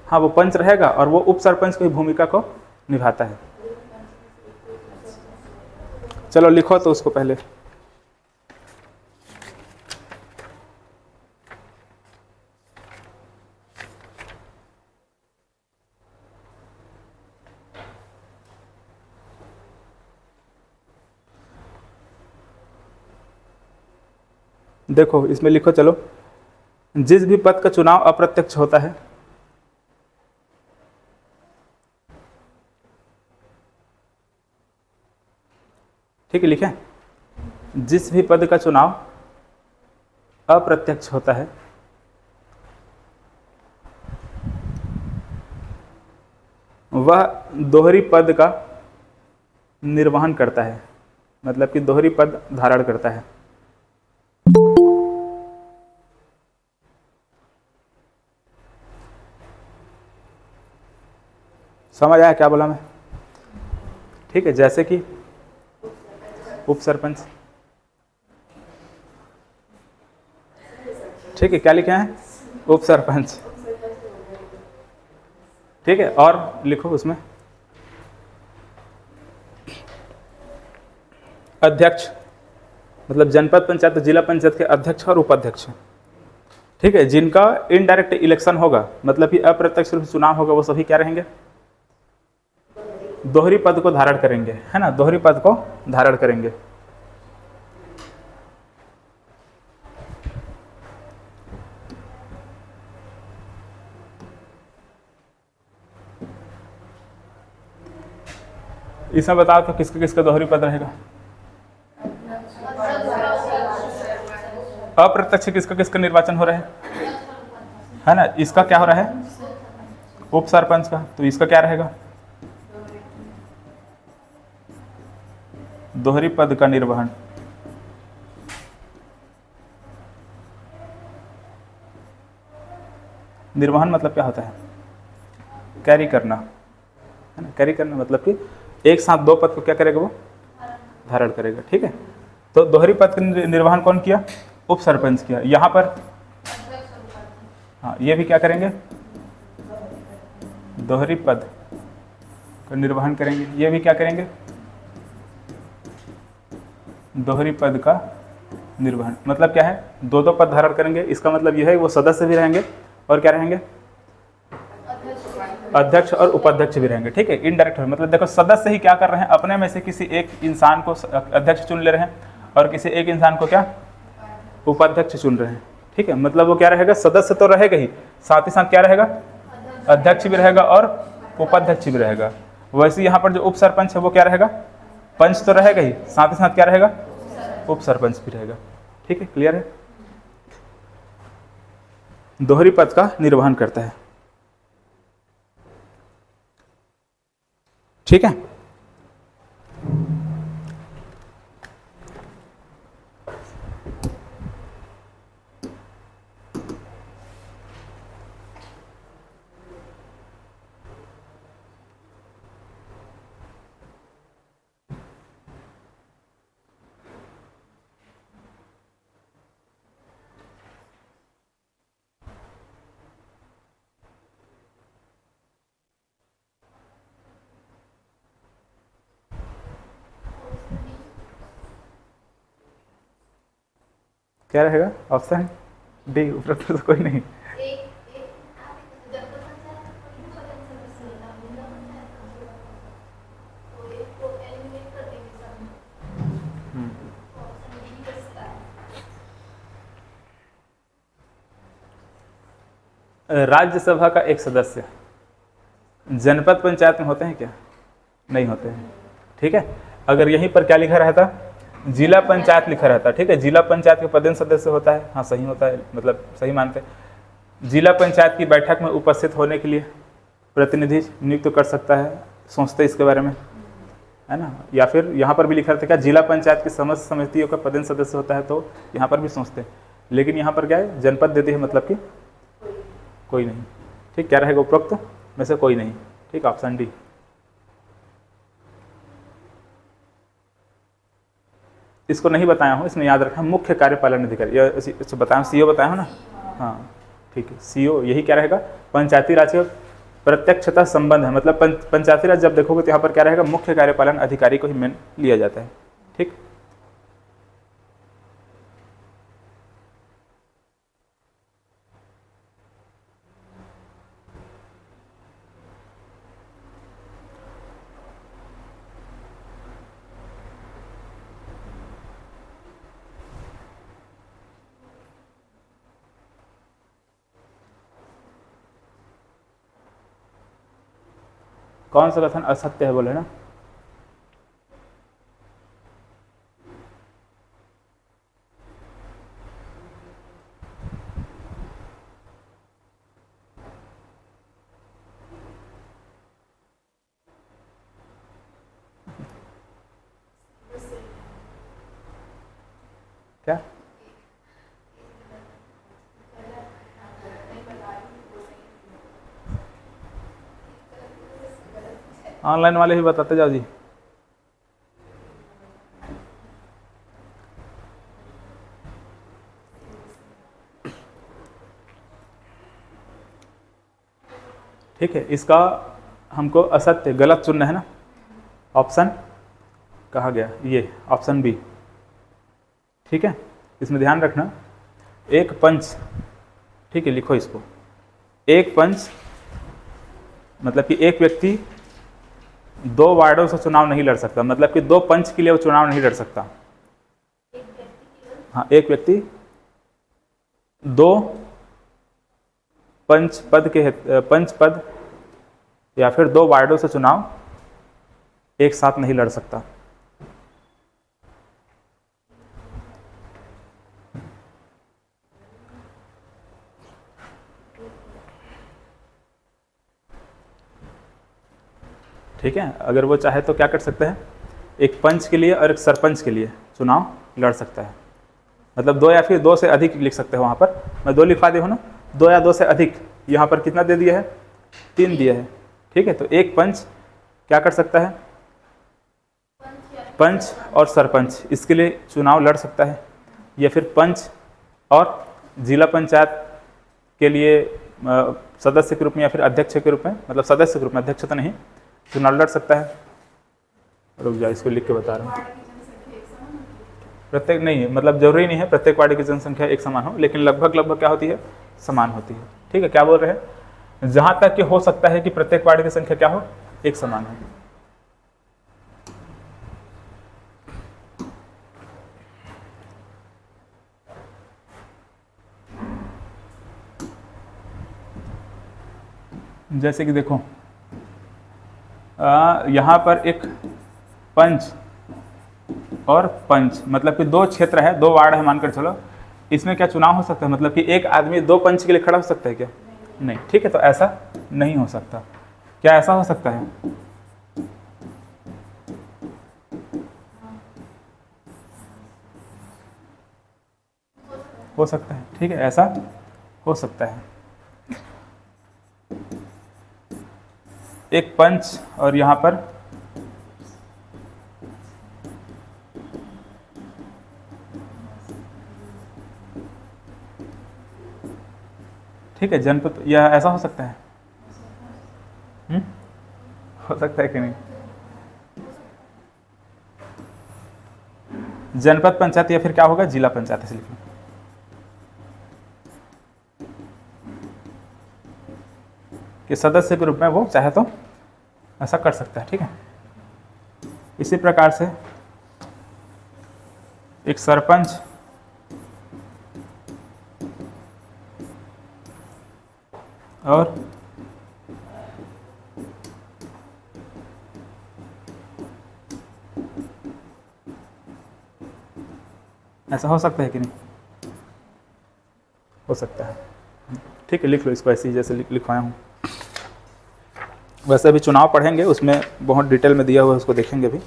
हाँ वो पंच रहेगा और वो उप सरपंच की भूमिका को निभाता है। चलो लिखो तो उसको पहले, देखो इसमें लिखो, चलो, जिस भी पद का चुनाव अप्रत्यक्ष होता है, ठीक है, लिखें, जिस भी पद का चुनाव अप्रत्यक्ष होता है वह दोहरी पद का निर्वहन करता है, मतलब कि दोहरी पद धारण करता है। समझ आया क्या बोला मैं, ठीक है। जैसे कि उप सरपंच, ठीक है, क्या लिखे हैं, उप सरपंच, ठीक है। और लिखो उसमें अध्यक्ष, मतलब जनपद पंचायत जिला पंचायत के अध्यक्ष और उपाध्यक्ष, ठीक है, जिनका इनडायरेक्ट इलेक्शन होगा, मतलब कि अप्रत्यक्ष रूप से चुनाव होगा, वो सभी क्या रहेंगे, दोहरी पद को धारण करेंगे, है ना, दोहरी पद को धारण करेंगे। इसमें बताओ तो किसका किसका दोहरी पद रहेगा? अप्रत्यक्ष किसका किसका निर्वाचन हो रहा है ना, इसका क्या हो रहा है? उप सरपंच का। तो इसका क्या रहेगा? दोहरी पद का निर्वहन। निर्वहन मतलब क्या होता है? कैरी करना, है ना। कैरी करना मतलब कि एक साथ दो पद को क्या करेगा? वो धारण करेगा, ठीक है। तो दोहरी पद का निर्वहन कौन किया? उप सरपंच किया। यहाँ पर हाँ, ये भी क्या करेंगे? दोहरी पद का निर्वहन करेंगे। ये भी क्या करेंगे? दोहरी पद का निर्वहन। मतलब क्या है? दो दो पद धारण करेंगे। इसका मतलब यह है वो सदस्य भी रहेंगे और क्या रहेंगे? अध्यक्ष और उपाध्यक्ष भी रहेंगे, ठीक है। इनडायरेक्ट मतलब देखो, सदस्य ही क्या कर रहे हैं? अपने में से किसी एक इंसान को अध्यक्ष चुन ले रहे हैं और किसी एक इंसान को क्या? उपाध्यक्ष चुन रहे हैं, ठीक है। मतलब वो क्या रहेगा? सदस्य तो रहेगा ही, साथ ही साथ क्या रहेगा? अध्यक्ष भी रहेगा और उपाध्यक्ष भी रहेगा। वैसे यहाँ पर जो उप सरपंच है वो क्या रहेगा? पंच तो रहेगा ही, साथ ही साथ क्या रहेगा? उप सरपंच भी रहेगा, ठीक है। क्लियर है? दोहरी पद का निर्वहन करता है, ठीक है। क्या रहेगा? ऑप्शन डी, उपरोक्त तो कोई नहीं। राज्यसभा का एक सदस्य जनपद पंचायत में होते हैं क्या? नहीं होते हैं, ठीक है। अगर यहीं पर क्या लिखा रहता? जिला पंचायत लिखा रहता, ठीक है। जिला पंचायत के पदेन सदस्य होता है, हाँ सही होता है, मतलब सही मानते हैं। जिला पंचायत की बैठक में उपस्थित होने के लिए प्रतिनिधि नियुक्त कर सकता है, सोचते इसके बारे में, है ना। या फिर यहाँ पर भी लिखा रहता है क्या? जिला पंचायत की समस्त समितियों का पदेन सदस्य होता है, तो यहाँ पर भी सोचते हैं। लेकिन यहाँ पर क्या है? जनपद देती है, मतलब कि कोई नहीं, ठीक। क्या रहेगा? उपरोक्त में से कोई नहीं, ठीक। Option D. इसको नहीं बताया हूँ, इसमें याद रखना मुख्य कार्यपालन अधिकारी, इसको बताया, सीओ बताया हूँ ना, हाँ ठीक है। सीओ यही क्या रहेगा? पंचायती राज का प्रत्यक्षता संबंध है, मतलब पंचायती राज जब देखोगे तो यहाँ पर क्या रहेगा? मुख्य कार्यपालन अधिकारी को ही मेन लिया जाता है, ठीक। कौन सा कथन असत्य है बोले ना? क्या? ऑनलाइन वाले ही बताते जाओ जी। ठीक है, इसका हमको असत्य गलत चुनना है ना। ऑप्शन कहा गया ये ऑप्शन बी, ठीक है। इसमें ध्यान रखना, एक पंच, ठीक है, लिखो इसको। एक पंच मतलब कि एक व्यक्ति 2 वार्डों से चुनाव नहीं लड़ सकता, मतलब कि 2 पंच के लिए वो चुनाव नहीं लड़ सकता। हाँ, एक व्यक्ति 2 पंच पद या फिर 2 वार्डों से चुनाव एक साथ नहीं लड़ सकता। ठीक है, अगर वो चाहे तो क्या कर सकते हैं, एक पंच के लिए और एक सरपंच के लिए चुनाव लड़ सकता है। मतलब 2 या फिर 2 से अधिक लिख सकते हैं, वहाँ पर मैं 2 लिखवा दिया हूँ ना, 2 या 2 से अधिक। यहाँ पर कितना दे दिया है, 3 दिया है। ठीक है, तो एक पंच क्या कर सकता है, पंच और सरपंच इसके लिए चुनाव लड़ सकता है, या फिर पंच और जिला पंचायत के लिए सदस्य के रूप में या फिर अध्यक्ष के रूप में, मतलब सदस्य के रूप में, अध्यक्ष तो नहीं, चुनाव लड़ सकता है। रुक जाओ, इसको लिख के बता रहा हूँ। प्रत्येक नहीं, मतलब जरूरी नहीं है प्रत्येक वार्ड की जनसंख्या एक समान हो, लेकिन लगभग क्या होती है, समान होती है। ठीक है, क्या बोल रहे हैं, जहां तक कि हो सकता है कि प्रत्येक वार्ड की संख्या क्या हो, एक समान हो। जैसे कि देखो, यहाँ पर एक पंच और पंच, मतलब कि 2 क्षेत्र है, 2 वार्ड है मानकर चलो, इसमें क्या चुनाव हो सकता है, मतलब कि एक आदमी 2 पंच के लिए खड़ा हो सकता है क्या, नहीं। ठीक है, तो ऐसा नहीं हो सकता। क्या ऐसा हो सकता है, हो सकता है। ठीक है, ऐसा हो सकता है। एक पंच और यहाँ पर ठीक है, जनपद, यह ऐसा हो सकता है। हो सकता है कि नहीं, जनपद पंचायत या फिर क्या होगा, जिला पंचायत, ऐसे लिखना। कि सदस्य के रूप में वो चाहे तो ऐसा कर सकता है। ठीक है, इसी प्रकार से एक सरपंच और ऐसा हो सकता है कि नहीं, हो सकता है। ठीक है, लिख लो इसको ऐसे ही जैसे लिखवाया हूँ। वैसे भी चुनाव पढ़ेंगे, उसमें बहुत डिटेल में दिया हुआ है, उसको देखेंगे भी।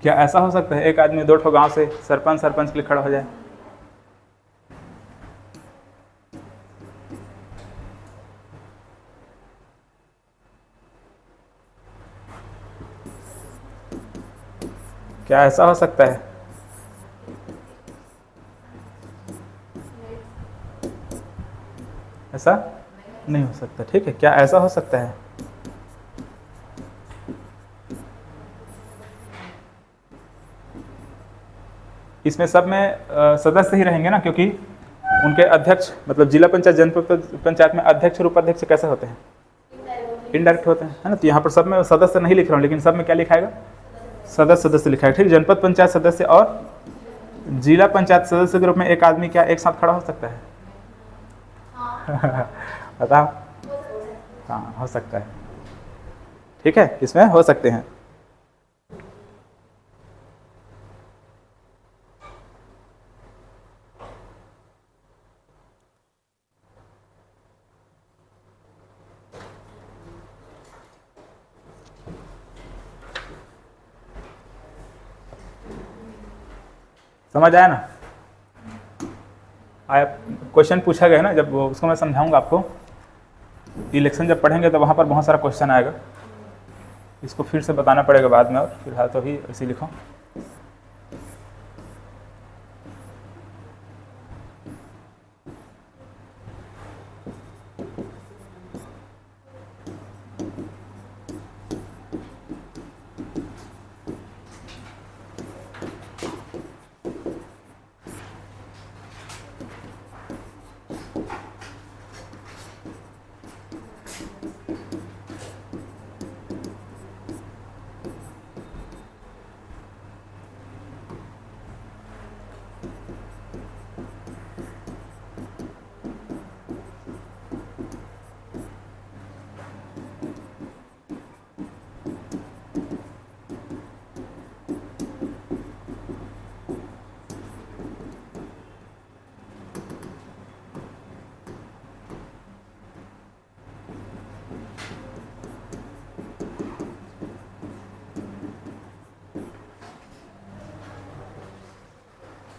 क्या ऐसा हो सकता है एक आदमी 2 ठो गांव से सरपंच के लिए खड़ा हो जाए, क्या ऐसा हो सकता है, ऐसा नहीं हो सकता। ठीक है, क्या ऐसा हो सकता है, इसमें सब में सदस्य ही रहेंगे ना, क्योंकि उनके अध्यक्ष, मतलब जिला पंचायत जनपद पंचायत में अध्यक्ष और उपाध्यक्ष कैसे होते हैं, इनडायरेक्ट होते हैं, है ना। तो यहाँ पर सब में सदस्य नहीं लिख रहा हूँ, लेकिन सब में क्या लिखाएगा, सदस्य लिखाएगा। ठीक, जनपद पंचायत सदस्य और जिला पंचायत सदस्य के रूप में एक आदमी क्या एक साथ खड़ा हो सकता है, बताओ। हाँ, हो सकता है। ठीक है, इसमें हो सकते हैं। समझ आया ना। आया क्वेश्चन पूछा गया है ना, जब वो उसको मैं समझाऊंगा आपको। इलेक्शन जब पढ़ेंगे तो वहाँ पर बहुत सारा क्वेश्चन आएगा, इसको फिर से बताना पड़ेगा बाद में, और फिलहाल तो ही ऐसे लिखो।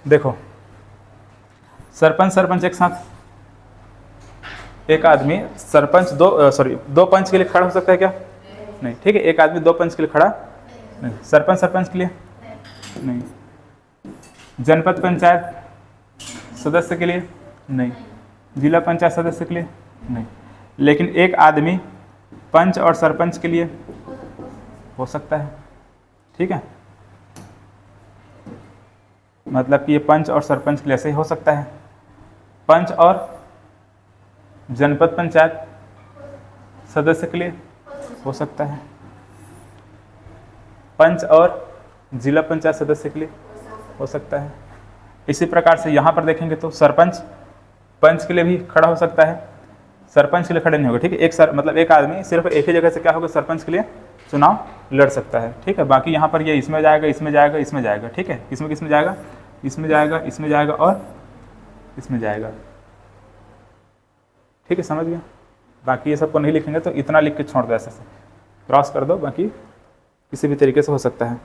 देखो सरपंच एक साथ, एक आदमी सरपंच दो पंच के लिए खड़ा हो सकता है क्या? नहीं। ठीक है, एक आदमी दो पंच के लिए खड़ा नहीं। सरपंच के लिए नहीं। जनपद पंचायत सदस्य के लिए नहीं। जिला पंचायत सदस्य के लिए नहीं। लेकिन एक आदमी पंच और सरपंच के लिए हो सकता है। ठीक है, मतलब कि ये पंच और सरपंच के लिए ऐसे ही हो सकता है। पंच और जनपद पंचायत सदस्य के लिए हो सकता है। पंच और जिला पंचायत सदस्य के लिए हो सकता है। इसी प्रकार से यहाँ पर देखेंगे तो सरपंच पंच के लिए भी खड़ा हो सकता है, सरपंच के लिए खड़े नहीं होगा। ठीक है, मतलब एक आदमी सिर्फ एक ही जगह से क्या होगा, सरपंच के लिए चुनाव लड़ सकता है। ठीक है, बाकी यहाँ पर ये इसमें जाएगा, इसमें जाएगा, इसमें जाएगा। ठीक है, किसमें जाएगा, इसमें जाएगा, इसमें जाएगा और इसमें जाएगा। ठीक है, समझ गया। बाकी ये सबको नहीं लिखेंगे तो इतना लिख के छोड़ दो, ऐसे से क्रॉस कर दो, बाकी किसी भी तरीके से हो सकता है।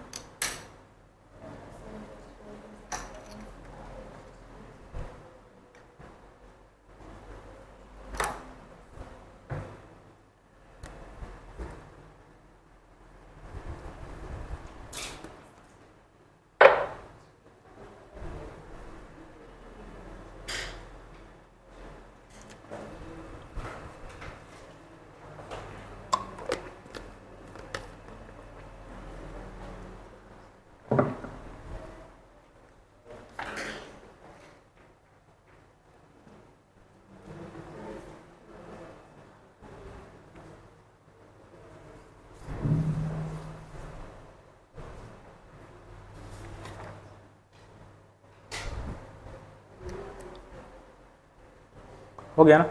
हो गया ना?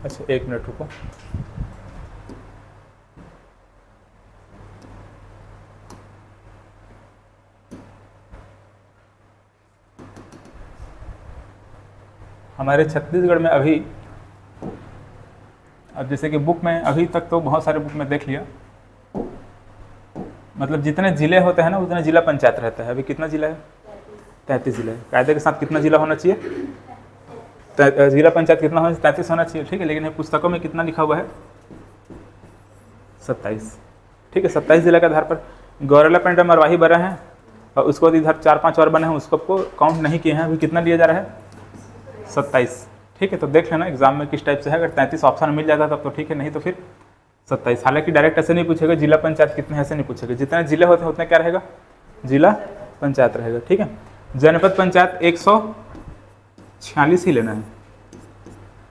अच्छा, एक मिनट रुको। हमारे छत्तीसगढ़ में अभी, अब जैसे कि बुक में अभी तक तो बहुत सारे बुक में देख लिया, मतलब जितने जिले होते हैं ना उतने जिला पंचायत रहता है। अभी कितना जिला है? 33 जिला है। कायदे के साथ कितना जिला होना चाहिए? जिला पंचायत कितना होना चाहिए? 33 होना चाहिए। ठीक है, लेकिन पुस्तकों में कितना लिखा हुआ है? 27। ठीक है, 27 जिले के आधार पर गौरेला पेंड्रा मरवाही बना है, और उसको बाद इधर 4-5 और बने हैं, उसको काउंट नहीं किए हैं। अभी कितना लिया जा रहा है? 27। ठीक है, तो देख लेना एग्जाम में किस टाइप से है। अगर 33 ऑप्शन मिल जाता तब तो ठीक है, नहीं तो फिर 27। हालांकि डायरेक्ट ऐसे नहीं पूछेगा जिला पंचायत कितने, ऐसे नहीं पूछेगा। जितने जिले होते हैं उतने क्या रहेगा? जिला पंचायत रहेगा। ठीक है, जनपद पंचायत 146 ही लेना है।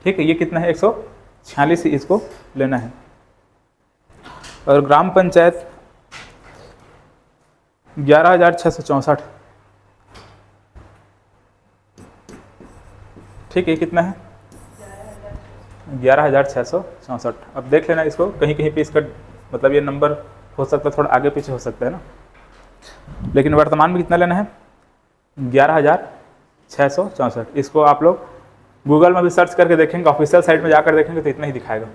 ठीक है, ये कितना है? 146 ही इसको लेना है। और ग्राम पंचायत 11,664। ठीक है, कितना है? 11,664। अब देख लेना इसको, कहीं कहीं पे इसका मतलब ये नंबर हो सकता है थोड़ा आगे पीछे हो सकता है ना, लेकिन वर्तमान में कितना लेना है? 11,664। इसको आप लोग गूगल में भी सर्च करके देखेंगे, ऑफिशियल साइट में जाकर देखेंगे तो इतना ही दिखाएगा।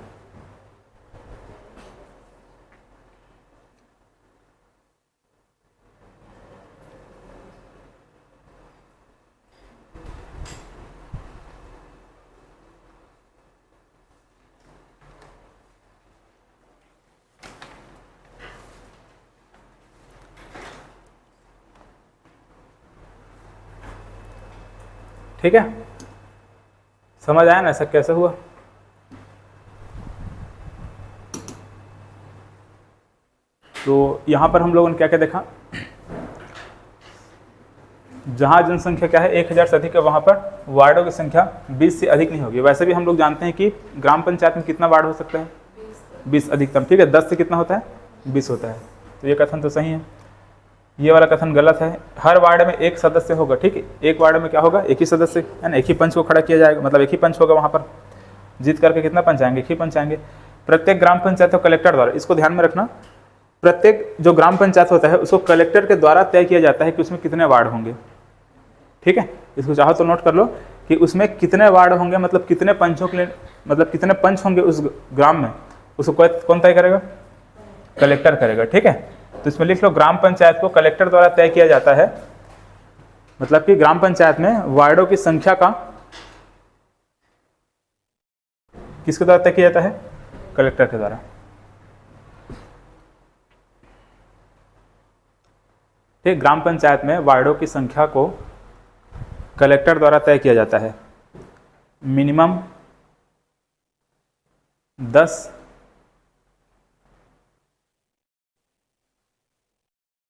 ठीक है, समझ आया ना ऐसा कैसे हुआ। तो यहाँ पर हम लोगों ने क्या क्या देखा, जहाँ जनसंख्या क्या है 1000 से अधिक है वहाँ पर वार्डों की संख्या 20 से अधिक नहीं होगी। वैसे भी हम लोग जानते हैं कि ग्राम पंचायत में कितना वार्ड हो सकता है, 20 अधिकतम, ठीक है। 10 से कितना होता है, 20 होता है। तो ये कथन तो सही है, ये वाला कथन गलत है। हर वार्ड में एक सदस्य होगा, ठीक है। एक वार्ड में क्या होगा, एक ही सदस्य है ना, एक ही पंच को खड़ा किया जाएगा, मतलब एक ही पंच होगा वहाँ पर। जीत करके कितना पंच आएंगे, एक ही पंच आएंगे। प्रत्येक ग्राम पंचायत को कलेक्टर द्वारा, इसको ध्यान में रखना, प्रत्येक जो ग्राम पंचायत होता है उसको कलेक्टर के द्वारा तय किया जाता है कि उसमें कितने वार्ड होंगे, ठीक है। इसको चाहो तो नोट कर लो कि उसमें कितने वार्ड होंगे, मतलब कितने पंचों के लिए, मतलब कितने पंच होंगे उस ग्राम में, उसको कौन तय करेगा, कलेक्टर करेगा, ठीक है। तो इसमें लिख लो ग्राम पंचायत को कलेक्टर द्वारा तय किया जाता है, मतलब कि ग्राम पंचायत में वार्डों की संख्या का किसके द्वारा तय किया जाता है, कलेक्टर के द्वारा। ठीक, ग्राम पंचायत में वार्डों की संख्या को कलेक्टर द्वारा तय किया जाता है। मिनिमम 10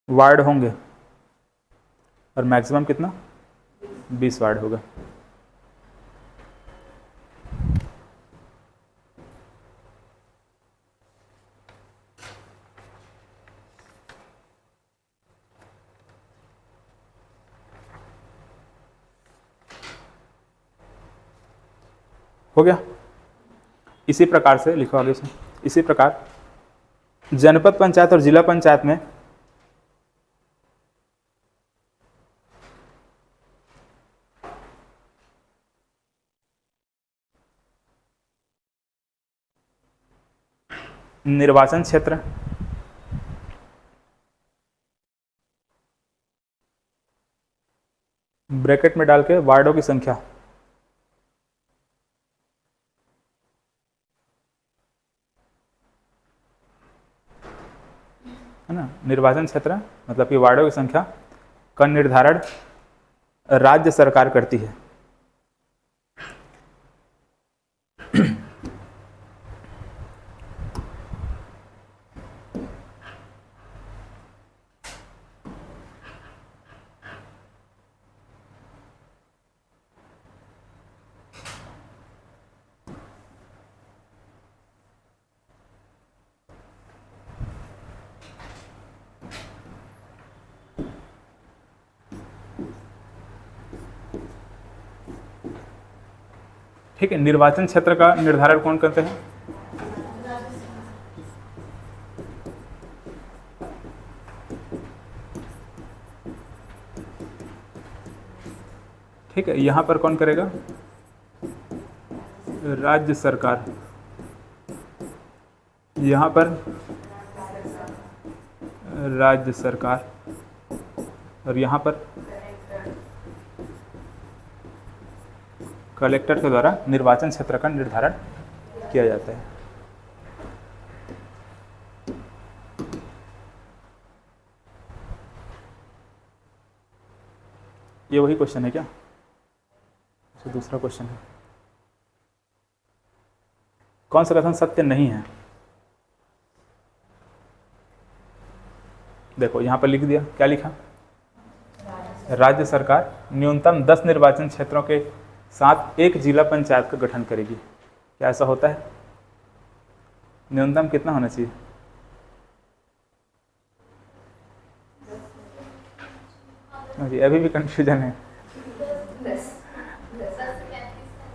वार्ड होंगे और मैक्सिमम कितना, 20 वार्ड होगा। हो गया। इसी प्रकार से लिखो आगे से, इसी प्रकार जनपद पंचायत और जिला पंचायत में निर्वाचन क्षेत्र ब्रैकेट में डाल के वार्डों की संख्या, है ना, निर्वाचन क्षेत्र मतलब कि वार्डों की संख्या का निर्धारण राज्य सरकार करती है। ठीक है, निर्वाचन क्षेत्र का निर्धारण कौन करते हैं, ठीक है। यहां पर कौन करेगा, राज्य सरकार। यहां पर राज्य सरकार और यहां पर कलेक्टर के द्वारा निर्वाचन क्षेत्र का निर्धारण किया जाता है। ये वही क्वेश्चन है क्या, तो दूसरा क्वेश्चन है, कौन सा कथन सत्य नहीं है। देखो यहां पर लिख दिया, क्या लिखा, राज्य सरकार न्यूनतम 10 निर्वाचन क्षेत्रों के साथ एक जिला पंचायत का गठन करेगी। क्या ऐसा होता है, न्यूनतम कितना होना चाहिए, अभी भी कंफ्यूजन है,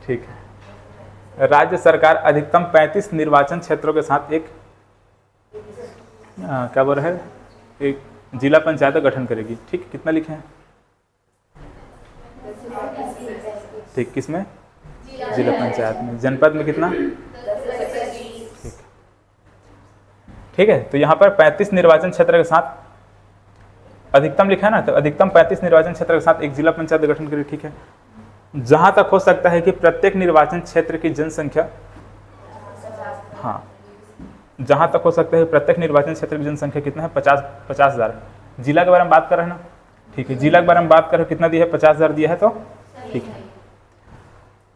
ठीक है। राज्य सरकार अधिकतम 35 निर्वाचन क्षेत्रों के साथ एक क्या बोल रहा है, एक जिला पंचायत का गठन करेगी। ठीक, कितना लिखे हैं, ठीक, किसमें, जिला पंचायत में। जनपद में कितना, ठीक, ठीक है। तो यहाँ पर 35 निर्वाचन क्षेत्र के साथ अधिकतम लिखा है ना, तो अधिकतम 35 निर्वाचन क्षेत्र के साथ एक जिला पंचायत का गठन करेगी, ठीक है। जहां तक हो सकता है कि प्रत्येक निर्वाचन क्षेत्र की जनसंख्या, हाँ, जहां तक हो सकता है प्रत्येक निर्वाचन क्षेत्र की जनसंख्या कितना है, 50,000। जिला के बारे में बात कर रहे हैं ना, ठीक है, जिला के बारे में बात कर रहे हो, कितना दिया है, 50,000 दिया है, तो ठीक है,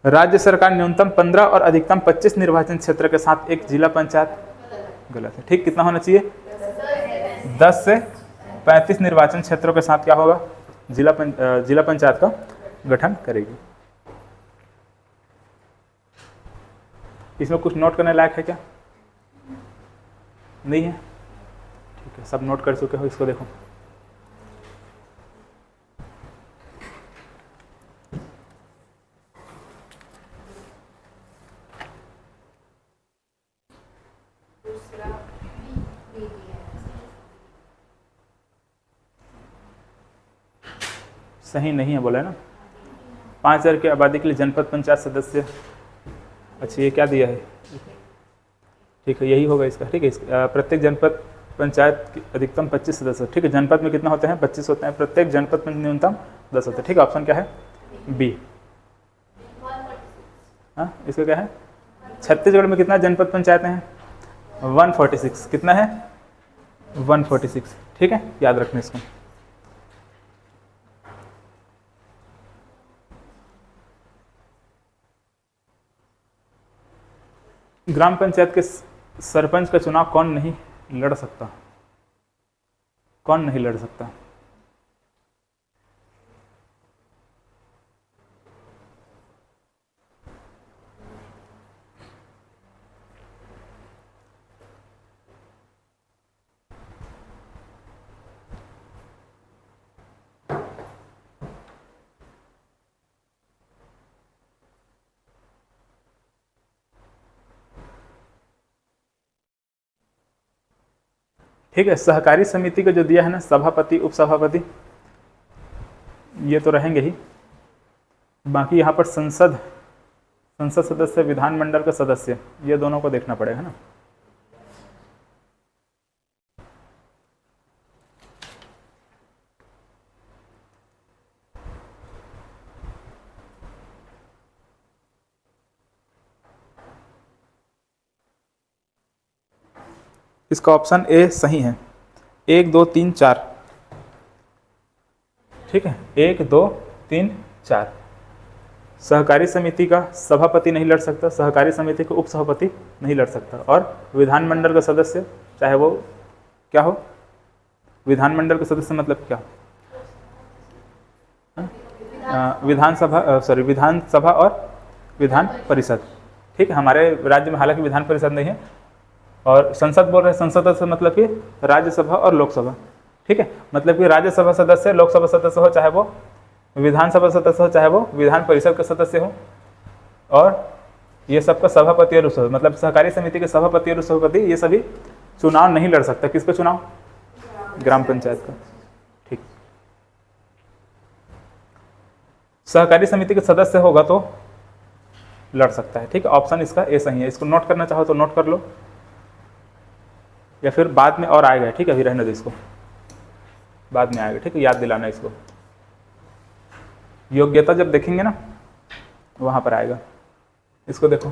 राज्य सरकार न्यूनतम 15 और अधिकतम 25 निर्वाचन क्षेत्र के साथ एक जिला पंचायत, गलत है। ठीक, कितना होना चाहिए? 10 से 35 निर्वाचन क्षेत्रों के साथ क्या होगा? जिला पंचायत का गठन करेगी। इसमें कुछ नोट करने लायक है क्या? नहीं है? ठीक है, सब नोट कर चुके हो, इसको देखो। सही नहीं है बोला है ना। 5000 की आबादी के लिए जनपद पंचायत सदस्य, अच्छा ये क्या दिया है? ठीक है, यही होगा इसका। ठीक है, प्रत्येक जनपद पंचायत की अधिकतम 25 सदस्य। ठीक है, जनपद में कितना होते हैं? 25 होते हैं। प्रत्येक जनपद में न्यूनतम 10 होते हैं। ठीक है, ऑप्शन क्या है? बी। हाँ, इसका क्या है? छत्तीसगढ़ में कितना जनपद पंचायतें हैं? 146। कितना है? 146। ठीक है, याद रखना इसको। ग्राम पंचायत के सरपंच का चुनाव कौन नहीं लड़ सकता? कौन नहीं लड़ सकता? ठीक है, सहकारी समिति का जो दिया है ना, सभापति उपसभापति, ये तो रहेंगे ही। बाकी यहाँ पर संसद सदस्य, विधानमंडल का सदस्य, ये दोनों को देखना पड़ेगा ना। इसका ऑप्शन ए सही है। 1 2 3 4। ठीक है, 1 2 3 4। सहकारी समिति का सभापति नहीं लड़ सकता, सहकारी समिति का उपसभापति नहीं लड़ सकता, और विधानमंडल का सदस्य, चाहे वो क्या हो, विधानमंडल का सदस्य मतलब क्या? विधानसभा और विधान परिषद। ठीक है, हमारे राज्य में हालांकि विधान परिषद नहीं है, और संसद बोल रहे हैं, संसद से मतलब कि राज्यसभा और लोकसभा। ठीक है, मतलब कि राज्यसभा सदस्य, लोकसभा सदस्य हो, चाहे वो विधानसभा सदस्य हो, चाहे वो विधान परिषद का सदस्य हो, और ये सबका सभापति और उपसभापति, मतलब सहकारी समिति के सभापति और उपसभापति, ये सभी चुनाव नहीं लड़ सकता। किसका चुनाव? ग्राम पंचायत का। ठीक, सहकारी समिति के सदस्य होगा तो लड़ सकता है। ठीक है, ऑप्शन इसका ए सही है। इसको नोट करना चाहो तो नोट कर लो, या फिर बाद में और आएगा। ठीक है, अभी रहने दो इसको, बाद में आएगा। ठीक है, याद दिलाना इसको। योग्यता जब देखेंगे ना, वहां पर आएगा। इसको देखो,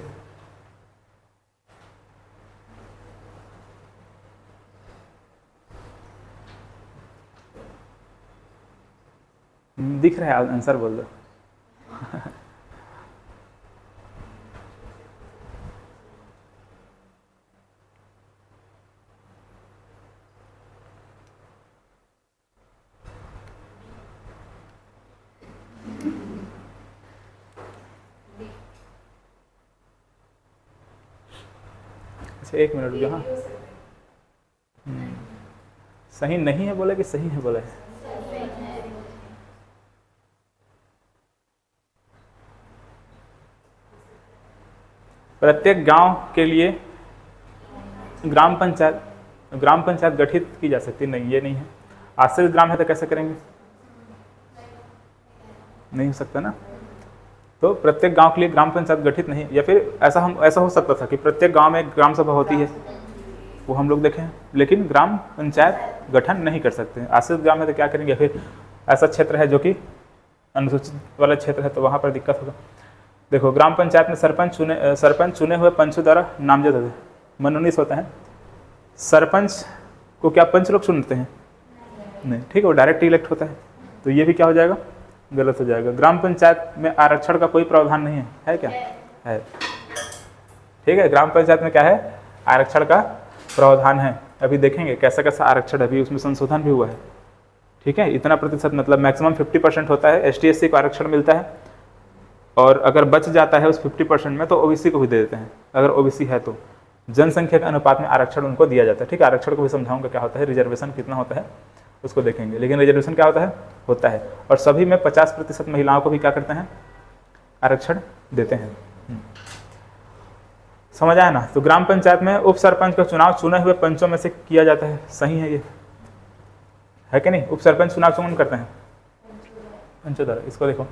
दिख रहा है, आंसर बोल दो। अच्छा, 1 मिनट रुको। हाँ, सही नहीं है बोले कि सही है बोले? प्रत्येक गांव के लिए ग्राम पंचायत गठित की जा सकती नहीं, ये नहीं है। आश्रित ग्राम है तो कैसे करेंगे? नहीं हो सकता ना। तो प्रत्येक गांव के लिए ग्राम पंचायत गठित नहीं, या फिर ऐसा हो सकता था कि प्रत्येक गांव में एक ग्राम सभा होती है, वो हम लोग देखें, लेकिन ग्राम पंचायत गठन नहीं कर सकते। आश्रित ग्राम है तो क्या करेंगे? फिर ऐसा क्षेत्र है जो कि अनुसूचित वाला क्षेत्र है, तो वहाँ पर दिक्कत होगा। देखो, ग्राम पंचायत में सरपंच चुने हुए पंचों द्वारा नामजद होते हैं, मनोनीत होते हैं। सरपंच को क्या पंच लोग चुनते हैं? नहीं। ठीक है, वो डायरेक्ट इलेक्ट होता है, तो ये भी क्या हो जाएगा? गलत हो जाएगा। ग्राम पंचायत में आरक्षण का कोई प्रावधान नहीं है क्या? है। ठीक है, ग्राम पंचायत में क्या है? आरक्षण का प्रावधान है। अभी देखेंगे कैसा कैसा आरक्षण, अभी उसमें संशोधन भी हुआ है। ठीक है, इतना प्रतिशत मतलब मैक्सिमम 50% होता है, ST SC को आरक्षण मिलता है, और अगर बच जाता है उस 50% में तो OBC को भी दे देते हैं, अगर OBC है तो। जनसंख्या के अनुपात में आरक्षण उनको दिया जाता है। ठीक है, आरक्षण को भी समझाऊंगा क्या होता है, रिजर्वेशन कितना होता है उसको देखेंगे। लेकिन रिजर्वेशन क्या होता है, और सभी में 50% महिलाओं को भी क्या करते हैं? आरक्षण देते हैं। समझ आया ना? तो ग्राम पंचायत में उप सरपंच का चुनाव चुने हुए पंचों में से किया जाता है। सही है ये, है कि नहीं? उप सरपंच चुनाव कौन करते हैं? पंचों द्वारा। इसको देखो,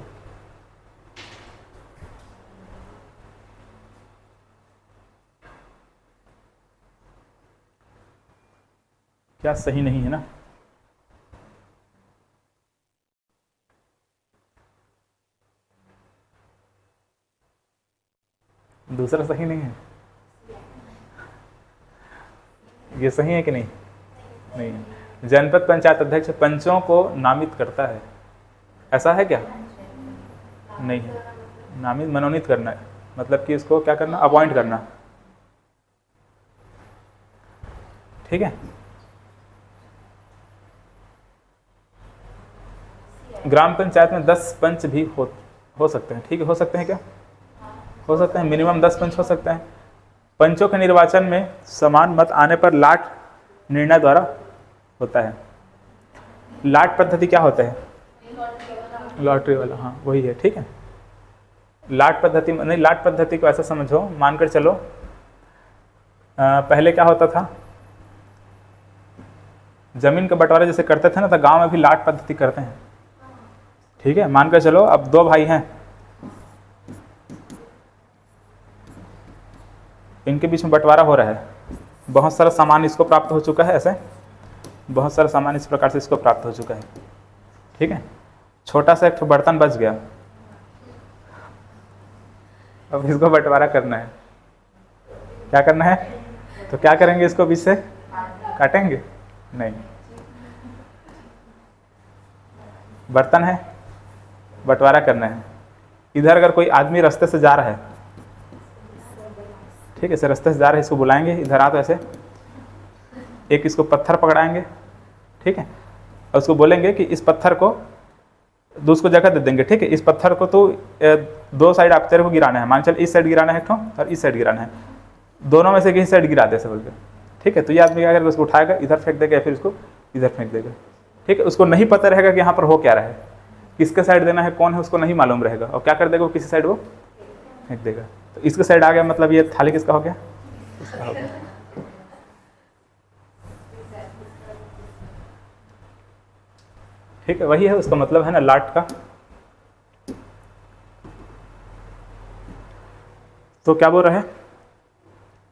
क्या सही नहीं है ना? दूसरा सही नहीं है, ये सही है कि नहीं? नहीं है। जनपद पंचायत अध्यक्ष पंचों को नामित करता है, ऐसा है क्या? नहीं है। नामित मनोनीत करना है, मतलब कि इसको क्या करना? अपॉइंट करना। ठीक है, ग्राम पंचायत में 10 पंच भी हो सकते हैं। ठीक है, हो सकते हैं क्या? हो सकते हैं, मिनिमम 10 पंच हो सकते हैं। पंचों के निर्वाचन में समान मत आने पर लाट निर्णय द्वारा होता है। लाट पद्धति क्या होता है? लॉटरी वाला, हाँ वही है। ठीक है, लाट पद्धति नहीं, लाट पद्धति को ऐसा समझो, मानकर चलो पहले क्या होता था, जमीन का बंटवारा जैसे करते थे ना, तो गांव में भी लाट पद्धति करते हैं। ठीक है, मानकर चलो अब 2 भाई हैं, इनके बीच में बंटवारा हो रहा है, बहुत सारा सामान इसको प्राप्त हो चुका है, ऐसे बहुत सारा सामान इस प्रकार से इसको प्राप्त हो चुका है। ठीक है, छोटा सा एक बर्तन बच गया, अब इसको बंटवारा करना है। क्या करना है? तो क्या करेंगे, इसको बीच से काटेंगे? नहीं, बर्तन है, बंटवारा करना है। इधर अगर कोई आदमी रास्ते से जा रहा है, ठीक है, ऐसे रास्ते से जा रहे हैं, इसको बुलाएंगे, इधर आ, तो ऐसे एक इसको पत्थर पकड़ाएंगे। ठीक है, और उसको बोलेंगे कि इस पत्थर को दूसरी जगह दे देंगे। ठीक है, इस पत्थर को तो 2 साइड आप तेरे को गिराना है, मान चल इस साइड गिराना है एक और इस साइड गिराना है, दोनों में से किसी साइड गिरा दे ऐसे बोल के। ठीक है, तो ये आदमी क्या करेगा, उसको उठाएगा, इधर फेंक देगा या फिर इसको इधर फेंक देगा। ठीक है, उसको नहीं पता रहेगा कि यहाँ पर हो क्या रहा है, किसके साइड देना है, कौन है, उसको नहीं मालूम रहेगा, और क्या कर देगा वो, किसी साइड वो फेंक देगा। तो इसके साइड आ गया, मतलब ये थाली किसका हो गया? इसका हो गया। ठीक है, वही है, उसका मतलब है ना लाट का। तो क्या बोल रहे हैं,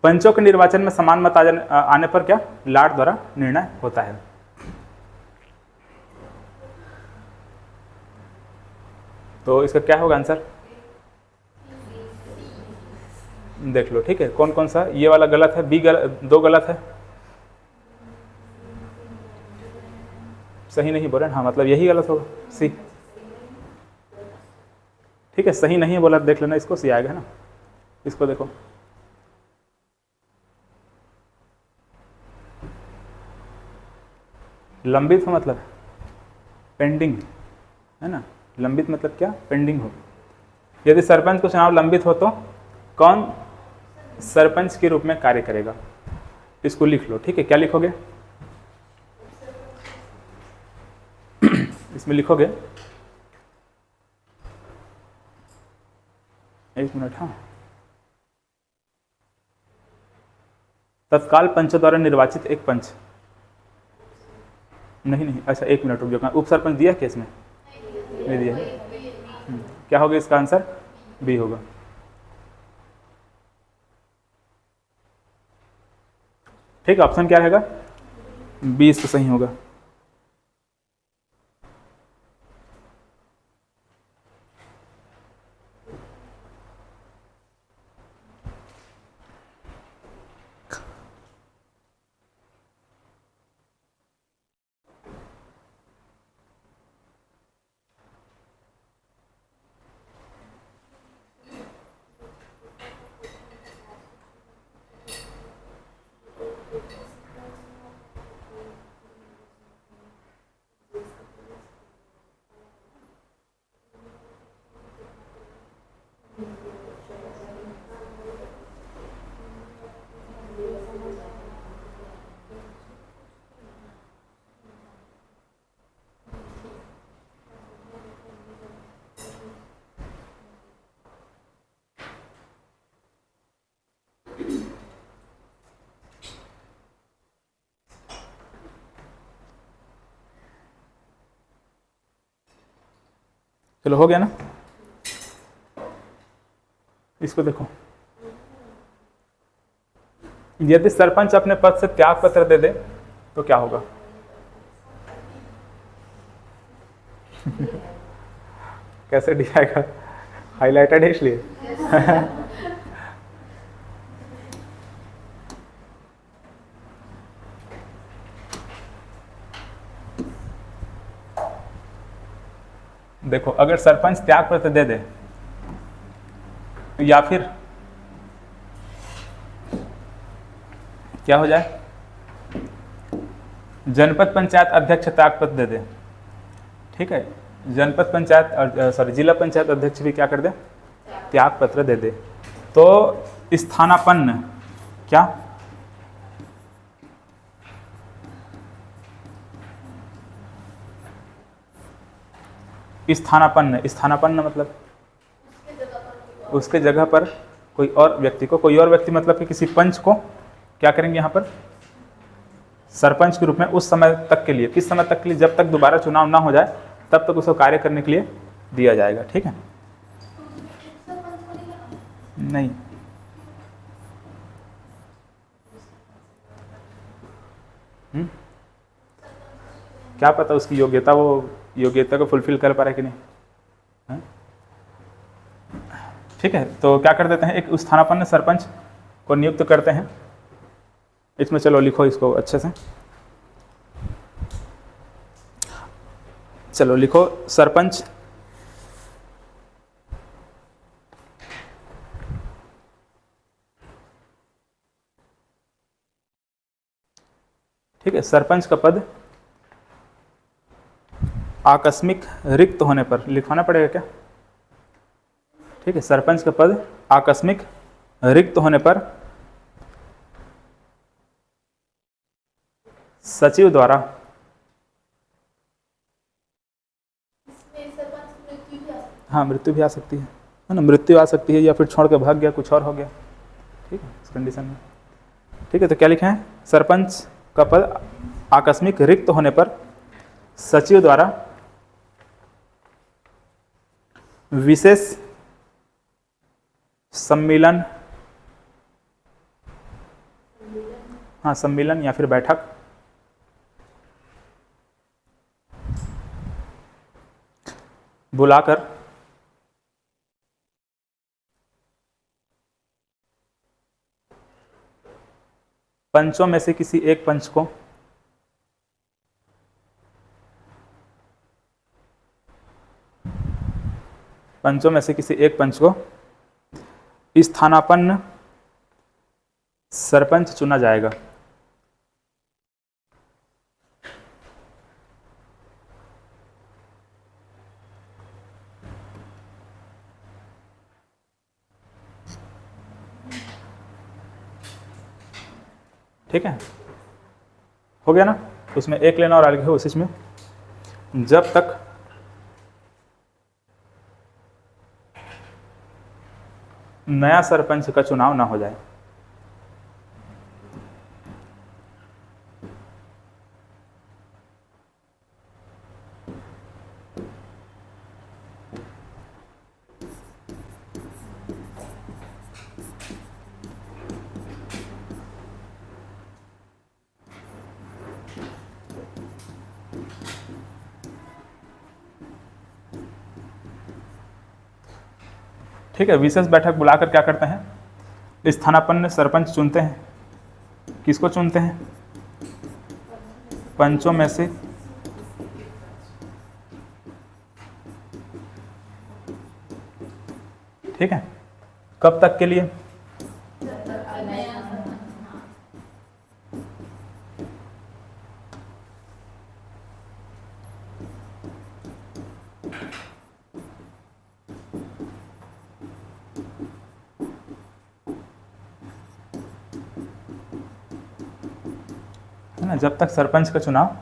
पंचों के निर्वाचन में समान मत आने पर क्या लाट द्वारा निर्णय होता है। तो इसका क्या होगा आंसर, देख लो। ठीक है, कौन कौन सा, ये वाला गलत है, बी गलत, 2 गलत है, सही नहीं बोले, हाँ मतलब यही गलत होगा, सी। ठीक है, सही नहीं है बोला, देख लेना इसको, सी आएगा ना। इसको देखो, लंबित हो मतलब पेंडिंग है ना, लंबित मतलब क्या, पेंडिंग हो। यदि सरपंच को चुनाव लंबित हो तो कौन सरपंच के रूप में कार्य करेगा, इसको लिख लो। ठीक है, क्या लिखोगे इसमें लिखोगे, 1 मिनट, हाँ, तत्काल पंचों द्वारा निर्वाचित एक पंच, नहीं, अच्छा 1 मिनट रुक जाओ, उप सरपंच दिया केस में नहीं दिया है। क्या होगा इसका आंसर, बी होगा। ठीक है, ऑप्शन क्या रहेगा, बी इसका सही होगा। चलो हो गया ना। इसको देखो, यदि सरपंच अपने पद से त्याग पत्र दे दे तो क्या होगा? कैसे दिखाएगा? हाईलाइटेड है इसलिए। देखो, अगर सरपंच त्याग पत्र दे दे या फिर क्या हो जाए, जनपद पंचायत अध्यक्ष त्याग पत्र दे दे, ठीक है, जनपद पंचायत सॉरी जिला पंचायत अध्यक्ष भी क्या कर दे, त्याग पत्र दे दे, तो स्थानापन्न क्या, स्थानापन्न, स्थानापन्न मतलब उसके जगह पर कोई और व्यक्ति को, कोई और व्यक्ति मतलब कि किसी पंच को क्या करेंगे यहाँ पर, सरपंच के रूप में उस समय तक के लिए, किस समय तक के लिए, जब तक दोबारा चुनाव ना हो जाए तब तक उसको कार्य करने के लिए दिया जाएगा। ठीक है, नहीं क्या पता उसकी योग्यता, वो योग्यता को फुलफिल कर पा रहा है कि नहीं। ठीक है, तो क्या कर देते हैं, एक स्थानापन्न सरपंच को नियुक्त करते हैं। इसमें चलो लिखो इसको अच्छे से, चलो लिखो सरपंच ठीक है, सरपंच का पद आकस्मिक रिक्त होने पर, लिखवाना पड़ेगा क्या, ठीक है, सरपंच का पद आकस्मिक रिक्त होने पर सचिव द्वारा हाँ मृत्यु भी आ सकती है ना, मृत्यु आ सकती है या फिर छोड़ के भाग गया, कुछ और हो गया, ठीक है, इस कंडीशन में। ठीक है, तो क्या लिखे हैं, सरपंच का पद आकस्मिक रिक्त होने पर सचिव द्वारा विशेष सम्मेलन, हाँ सम्मेलन या फिर बैठक बुलाकर पंचों में से किसी एक पंच को स्थानापन्न सरपंच चुना जाएगा। ठीक है, हो गया ना, उसमें एक लेना और आगे है उसी में, जब तक नया सरपंच का चुनाव ना हो जाए। ठीक है, विशेष बैठक बुलाकर क्या करते हैं, स्थानापन्न सरपंच चुनते हैं। किसको चुनते हैं, पंचों में से ठीक है, कब तक के लिए, है ना, जब तक सरपंच का चुनाव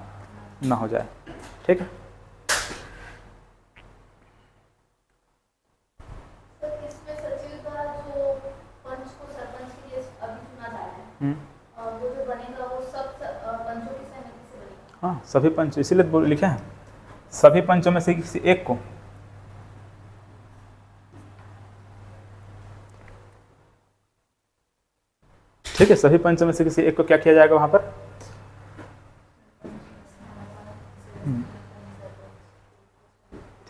ना हो जाए। ठीक है, हाँ सभी पंच, इसीलिए लिखे हैं सभी पंचों में से किसी एक को, सभी पंचों में से किसी एक को क्या किया जाएगा वहाँ पर?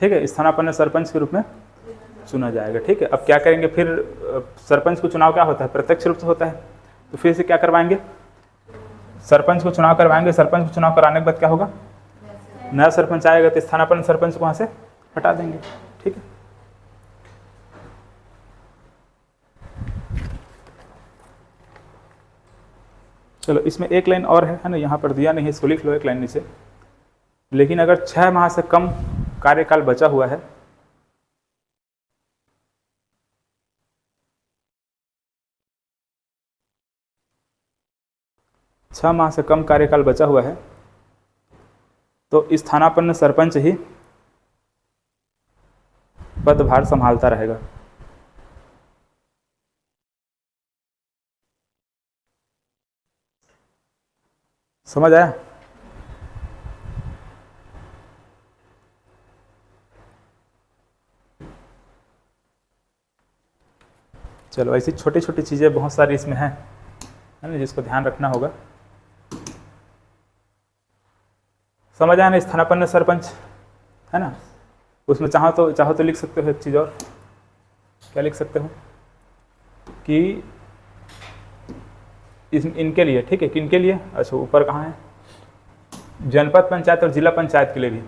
ठीक है, स्थानापन्न सरपंच के रूप में चुना जाएगा। ठीक है, अब क्या करेंगे फिर? सरपंच को चुनाव क्या होता है? प्रत्यक्ष रूप से होता है। तो फिर से क्या करवाएंगे? सरपंच को चुनाव करवाएंगे। सरपंच को चुनाव कराने के बाद क्या होगा? नया सरपंच आएगा तो स्थानापन्न सरपंच को वहाँ से हटा देंगे। ठीक है, चलो इसमें एक लाइन और है ना, यहाँ पर दिया नहीं है, इसको लिख लो एक लाइन नीचे। लेकिन अगर 6 माह से कम कार्यकाल बचा हुआ है, छह माह से कम कार्यकाल बचा हुआ है, तो स्थानापन्न सरपंच ही पदभार संभालता रहेगा। समझ आया? चलो ऐसी छोटी छोटी चीज़ें बहुत सारी इसमें है ना, जिसको ध्यान रखना होगा। समझ आया ना? स्थानापन्न सरपंच है ना, उसमें चाहो तो लिख सकते हो एक चीज़ और। क्या लिख सकते हो कि इनके लिए, ठीक है, किनके लिए? अच्छा ऊपर कहाँ है? जनपद पंचायत और जिला पंचायत के लिए भी।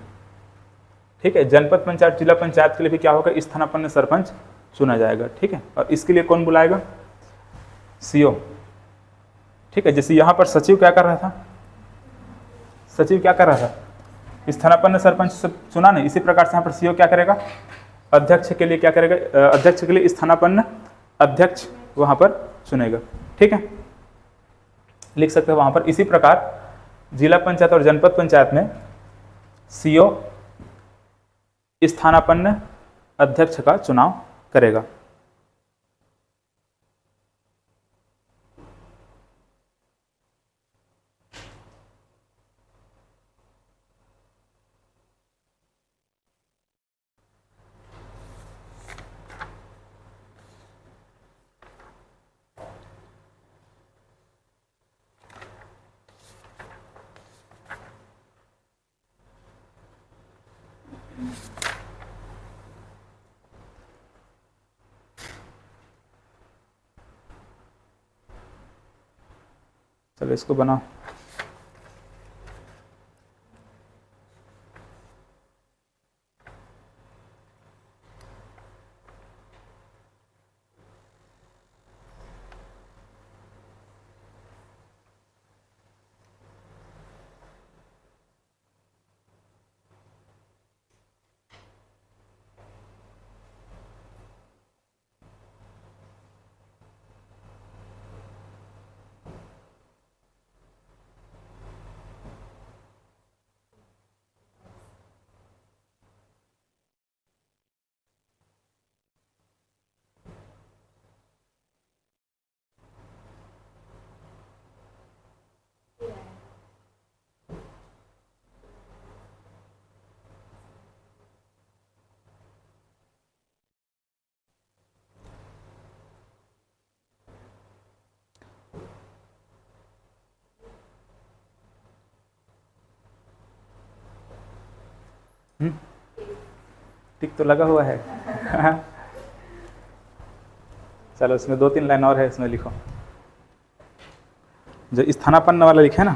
ठीक है, जनपद पंचायत जिला पंचायत के लिए भी क्या होगा? स्थानापन्न सरपंच चुना जाएगा। ठीक है, और इसके लिए कौन बुलाएगा? सीओ। ठीक है, जैसे यहाँ पर सचिव क्या कर रहा था? सचिव क्या कर रहा था? स्थानापन्न सरपंच से चुना नहीं, इसी प्रकार से यहाँ पर सीओ क्या करेगा? अध्यक्ष के लिए क्या करेगा? अध्यक्ष के लिए स्थानापन्न अध्यक्ष वहाँ पर चुनेगा। ठीक है, लिख सकते हो वहाँ पर। इसी प्रकार जिला पंचायत और जनपद पंचायत में सीओ स्थानापन्न अध्यक्ष का चुनाव करेगा। चलो इसको बनाओ। टिक तो लगा हुआ है। चलो इसमें 2-3 लाइन और है, इसमें लिखो। जो स्थानापन्न वाला लिखा है ना,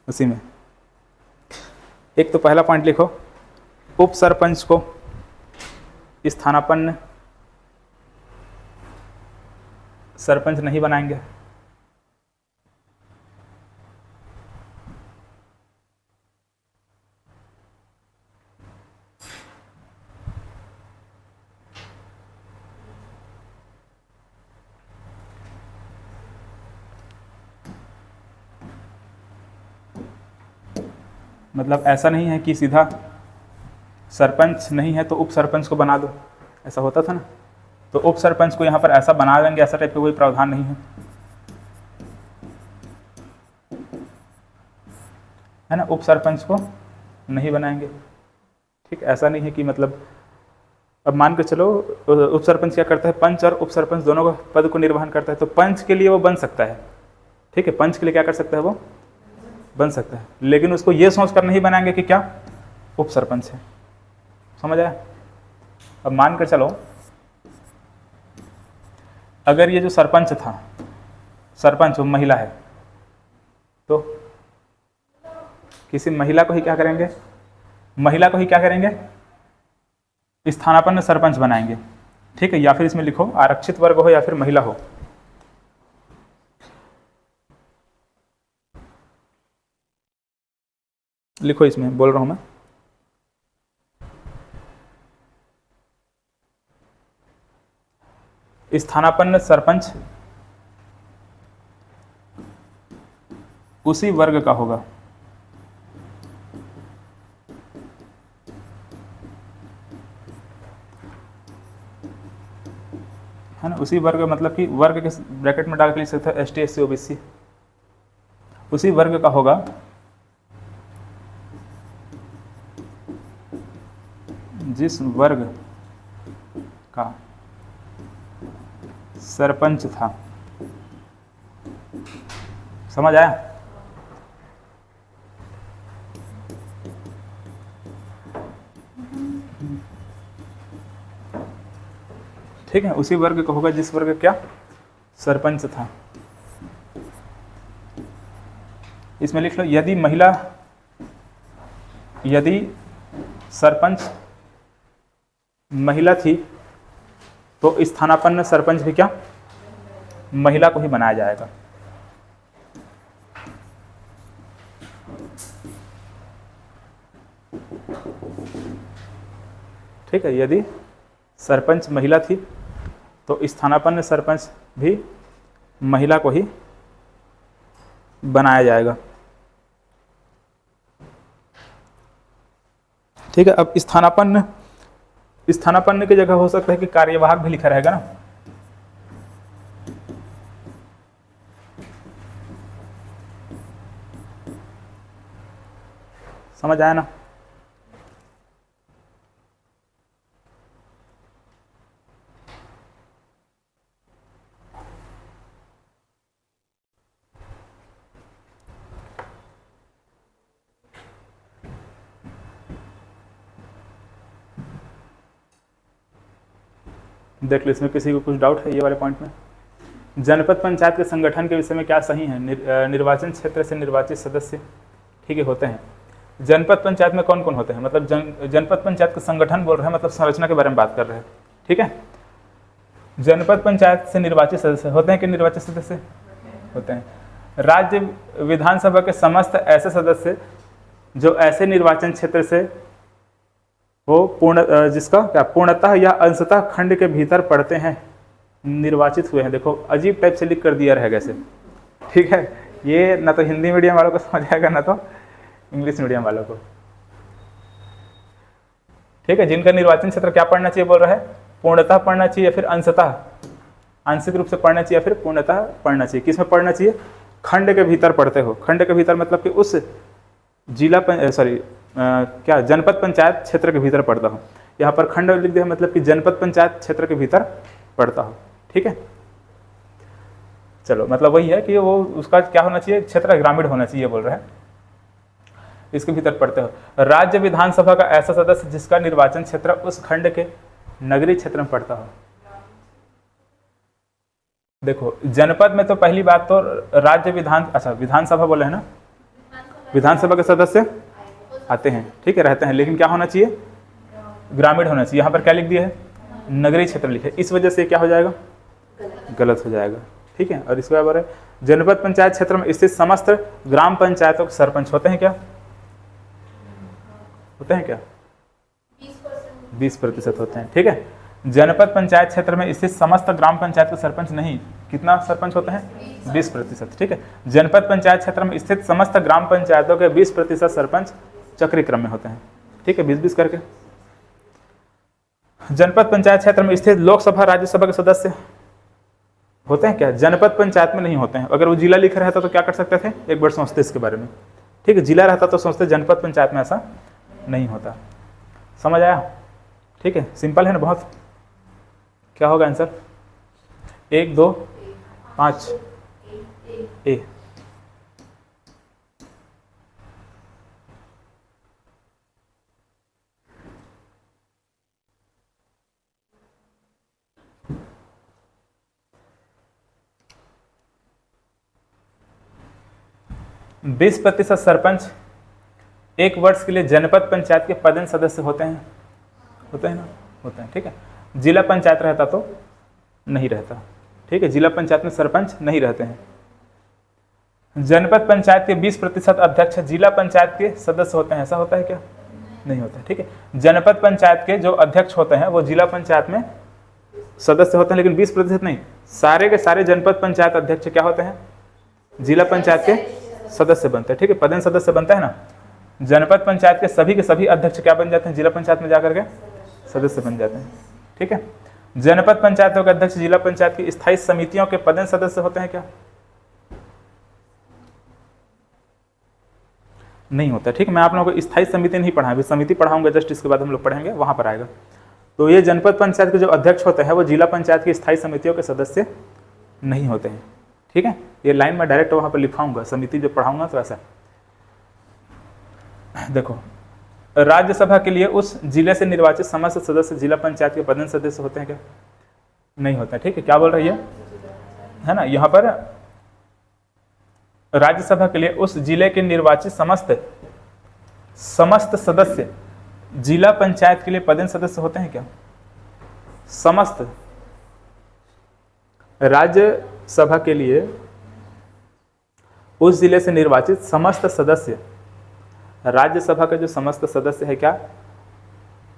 उसी में एक तो पहला पॉइंट लिखो, उप सरपंच को स्थानापन्न सरपंच नहीं बनाएंगे। मतलब ऐसा नहीं है कि सीधा सरपंच नहीं है तो उप सरपंच को बना दो, ऐसा होता था ना। तो उप सरपंच को यहाँ पर ऐसा बना देंगे, ऐसा टाइप का कोई प्रावधान नहीं है ना। उप सरपंच को नहीं बनाएंगे। ठीक, ऐसा नहीं है कि मतलब अब मान के चलो उप सरपंच क्या करता है? पंच और उप सरपंच दोनों का पद को निर्वहन करता है, तो पंच के लिए वो बन सकता है, ठीक है, पंच के लिए क्या कर सकता है, वो बन सकता है, लेकिन उसको ये सोच कर नहीं बनाएंगे कि क्या उप सरपंच है। समझ आया? अब मान कर चलो अगर ये जो सरपंच था, सरपंच वो महिला है, तो किसी महिला को ही क्या करेंगे, महिला को ही क्या करेंगे, स्थानापन्न सरपंच बनाएंगे। ठीक है, या फिर इसमें लिखो आरक्षित वर्ग हो या फिर महिला हो, लिखो इसमें बोल रहा हूं मैं। स्थानापन्न सरपंच उसी वर्ग का होगा, है ना, उसी वर्ग, मतलब कि वर्ग के ब्रैकेट में डाल के लिख सकते हैं ST SC OBC, उसी वर्ग का होगा जिस वर्ग का सरपंच था। समझ आया? ठीक है, उसी वर्ग का होगा जिस वर्ग क्या सरपंच था। इसमें लिख लो यदि सरपंच महिला थी तो स्थानापन्न सरपंच भी क्या महिला को ही बनाया जाएगा। ठीक है, यदि सरपंच महिला थी तो स्थानापन्न सरपंच भी महिला को ही बनाया जाएगा। ठीक है, अब स्थानापन्न की जगह हो सकता है कि कार्यवाहक भी लिखा रहेगा ना। समझ आया ना? देख लो, इसमें किसी को कुछ डाउट है ये वाले पॉइंट में? जनपद पंचायत के संगठन के विषय में क्या सही है? निर्वाचन क्षेत्र से निर्वाचित सदस्य ठीक है होते हैं। जनपद पंचायत में कौन कौन होते हैं, मतलब जनपद पंचायत का संगठन बोल रहे हैं, मतलब संरचना के बारे में बात कर रहे हैं। ठीक है, जनपद पंचायत से निर्वाचित सदस्य होते हैं कि निर्वाचित सदस्य होते हैं। राज्य विधानसभा के समस्त ऐसे सदस्य जो ऐसे निर्वाचन क्षेत्र से वो जिसका क्या पूर्णतः या अंशतः खंड के भीतर पड़ते हैं, निर्वाचित हुए हैं। देखो अजीब टाइप से लिख कर दिया रहेगा ऐसे। ठीक है, ये ना तो हिंदी मीडियम वालों को समझ आएगा ना तो इंग्लिश मीडियम वालों को। ठीक है, जिनका निर्वाचन क्षेत्र क्या पढ़ना चाहिए बोल रहा है, पूर्णतः पढ़ना चाहिए या फिर अंशतः, आंशिक रूप से पढ़ना चाहिए या फिर पूर्णतः पढ़ना चाहिए। किसमें पढ़ना चाहिए? खंड के भीतर पढ़ते हो। खंड के भीतर मतलब कि उस क्या जनपद पंचायत क्षेत्र के भीतर पड़ता हो। यहाँ पर खंड लिख दिया, मतलब कि जनपद पंचायत क्षेत्र के भीतर पड़ता हो। ठीक है, चलो मतलब वही है कि वो उसका क्या होना चाहिए, क्षेत्र ग्रामीण होना चाहिए बोल रहे हैं, इसके भीतर पड़ते हो। राज्य विधानसभा का ऐसा सदस्य जिसका निर्वाचन क्षेत्र उस खंड के नगरीय क्षेत्र में पड़ता हो। देखो जनपद में तो पहली बात तो राज्य विधानसभा बोले है ना, विधानसभा के सदस्य आते हैं, ठीक है, रहते हैं, लेकिन क्या होना चाहिए, ग्रामीण होना चाहिए। यहाँ पर क्या लिख दिया है, नगरीय क्षेत्र लिखे, इस वजह से क्या हो जाएगा, गलत हो जाएगा। ठीक है, और इसके बाद है जनपद पंचायत क्षेत्र में स्थित समस्त ग्राम पंचायतों के सरपंच होते हैं क्या, होते हैं क्या, 20% होते हैं। ठीक है, जनपद पंचायत क्षेत्र में स्थित समस्त ग्राम पंचायत के सरपंच नहीं, कितना सरपंच होते हैं, 20%। ठीक है, जनपद पंचायत क्षेत्र में स्थित समस्त ग्राम पंचायतों के 20% सरपंच चक्रीय क्रम में होते हैं। ठीक है, 20-20 करके। जनपद पंचायत क्षेत्र में स्थित लोकसभा राज्यसभा के सदस्य होते हैं क्या, जनपद पंचायत में नहीं होते हैं। अगर वो जिला लिखा रहता तो क्या कर सकते थे, एक बार सोचते इसके बारे में। ठीक है, जिला रहता तो सोचते, जनपद पंचायत में ऐसा नहीं होता। समझ आया? ठीक है, सिंपल है ना बहुत। क्या होगा आंसर, 1 2 5 ए। 20% सरपंच एक वर्ष के लिए जनपद पंचायत के पदेन सदस्य होते हैं ना, होते हैं, ठीक है। जिला पंचायत रहता तो नहीं रहता, ठीक है। जिला पंचायत में सरपंच नहीं रहते हैं। जनपद पंचायत के 20% अध्यक्ष जिला पंचायत के सदस्य होते हैं, ऐसा होता है क्या? नहीं होता है, ठीक है। जनपद पंचायत के जो अध्यक्ष होते हैं वो जिला पंचायत में सदस्य होते हैं, लेकिन 20% नहीं, सारे के सारे जनपद पंचायत अध्यक्ष क्या होते हैं? जिला पंचायत के सदस्य बनते हैं, ठीक है। पदेन सदस्य बनता है ना, जनपद पंचायत के सभी अध्यक्ष क्या बन जाते हैं? जिला पंचायत में जाकर के सदस्य बन जाते हैं, ठीक है। जनपद पंचायतों के अध्यक्ष जिला पंचायत की स्थायी समितियों के पदेन सदस्य होते हैं क्या? नहीं होता, ठीक है। मैं आप लोगों को स्थायी समिति नहीं पढ़ा, अभी समिति पढ़ाऊंगा जस्ट, इसके बाद हम लोग पढ़ेंगे, वहां पर आएगा। तो ये जनपद पंचायत के जो अध्यक्ष होते हैं वो जिला पंचायत की स्थायी समितियों के सदस्य नहीं होते हैं, ठीक है। ये लाइन मैं डायरेक्ट वहां पर लिखाऊंगा, समिति जो पढ़ाऊंगा तो ऐसा। देखो, राज्यसभा के लिए उस जिले से निर्वाचित समस्त सदस्य जिला पंचायत के पदेन सदस्य होते हैं क्या? नहीं होते हैं, ठीक है। क्या बोल रही है ना, यहाँ पर राज्यसभा के लिए उस जिले के निर्वाचित समस्त सदस्य जिला पंचायत के लिए पदेन सदस्य होते हैं क्या? समस्त राज्यसभा के लिए उस जिले से निर्वाचित समस्त सदस्य, राज्यसभा का जो समस्त सदस्य है क्या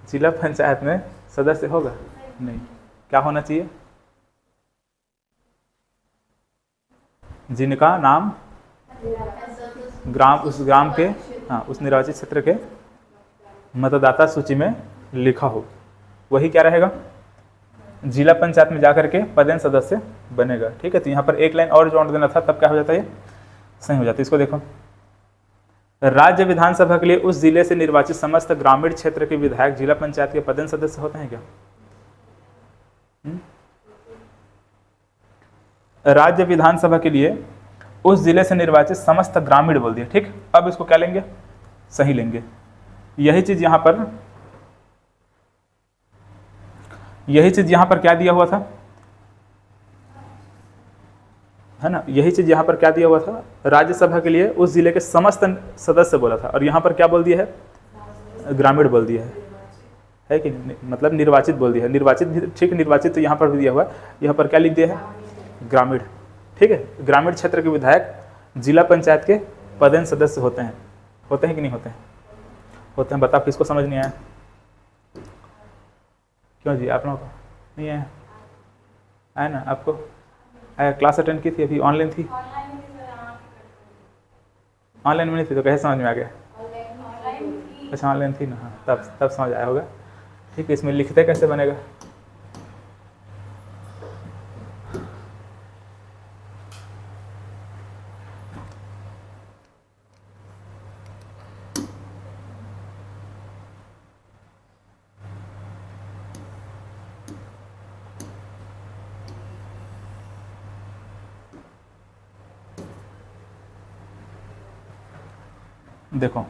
जिला पंचायत में सदस्य होगा? नहीं। क्या होना चाहिए? जिनका नाम उस ग्राम के, उस निर्वाचित क्षेत्र के मतदाता सूची में लिखा हो, वही क्या रहेगा? जिला पंचायत में जाकर के पदेन सदस्य बनेगा, ठीक है। तो यहाँ पर एक लाइन और जोड़ देना था, तब क्या हो जाता है? ये सही हो जाता है। इसको देखो, राज्य विधानसभा के लिए उस जिले से निर्वाचित समस्त ग्रामीण क्षेत्र के विधायक जिला पंचायत के पदेन सदस्य होते हैं क्या? राज्य विधानसभा के लिए उस जिले से निर्वाचित समस्त ग्रामीण बोल दिया, ठीक। अब इसको क्या लेंगे? सही लेंगे। यही चीज यहां पर क्या दिया हुआ था, है ना। यही चीज यहां पर क्या दिया हुआ था? राज्यसभा के लिए उस जिले के समस्त सदस्य बोला था, और यहां पर क्या बोल दिया है? ग्रामीण बोल दिया है कि मतलब निर्वाचित बोल दिया है। निर्वाचित भी ठीक, निर्वाचित तो यहाँ पर भी दिया हुआ है, यहाँ पर क्या लिख दिया है? ग्रामीण, ठीक है। ग्रामीण क्षेत्र के विधायक जिला पंचायत के पदेन सदस्य होते हैं कि नहीं होते हैं? होते हैं। बताओ किसको समझ नहीं आया? क्यों जी, आप लोगों को नहीं आया? आया ना आपको? आया? क्लास अटेंड की थी? अभी ऑनलाइन थी? ऑनलाइन में नहीं थी तो कैसे समझ में आ गया? अच्छा, ऑनलाइन थी ना, हाँ, तब समझ आया होगा, ठीक है। इसमें लिखते कैसे बनेगा? देखो,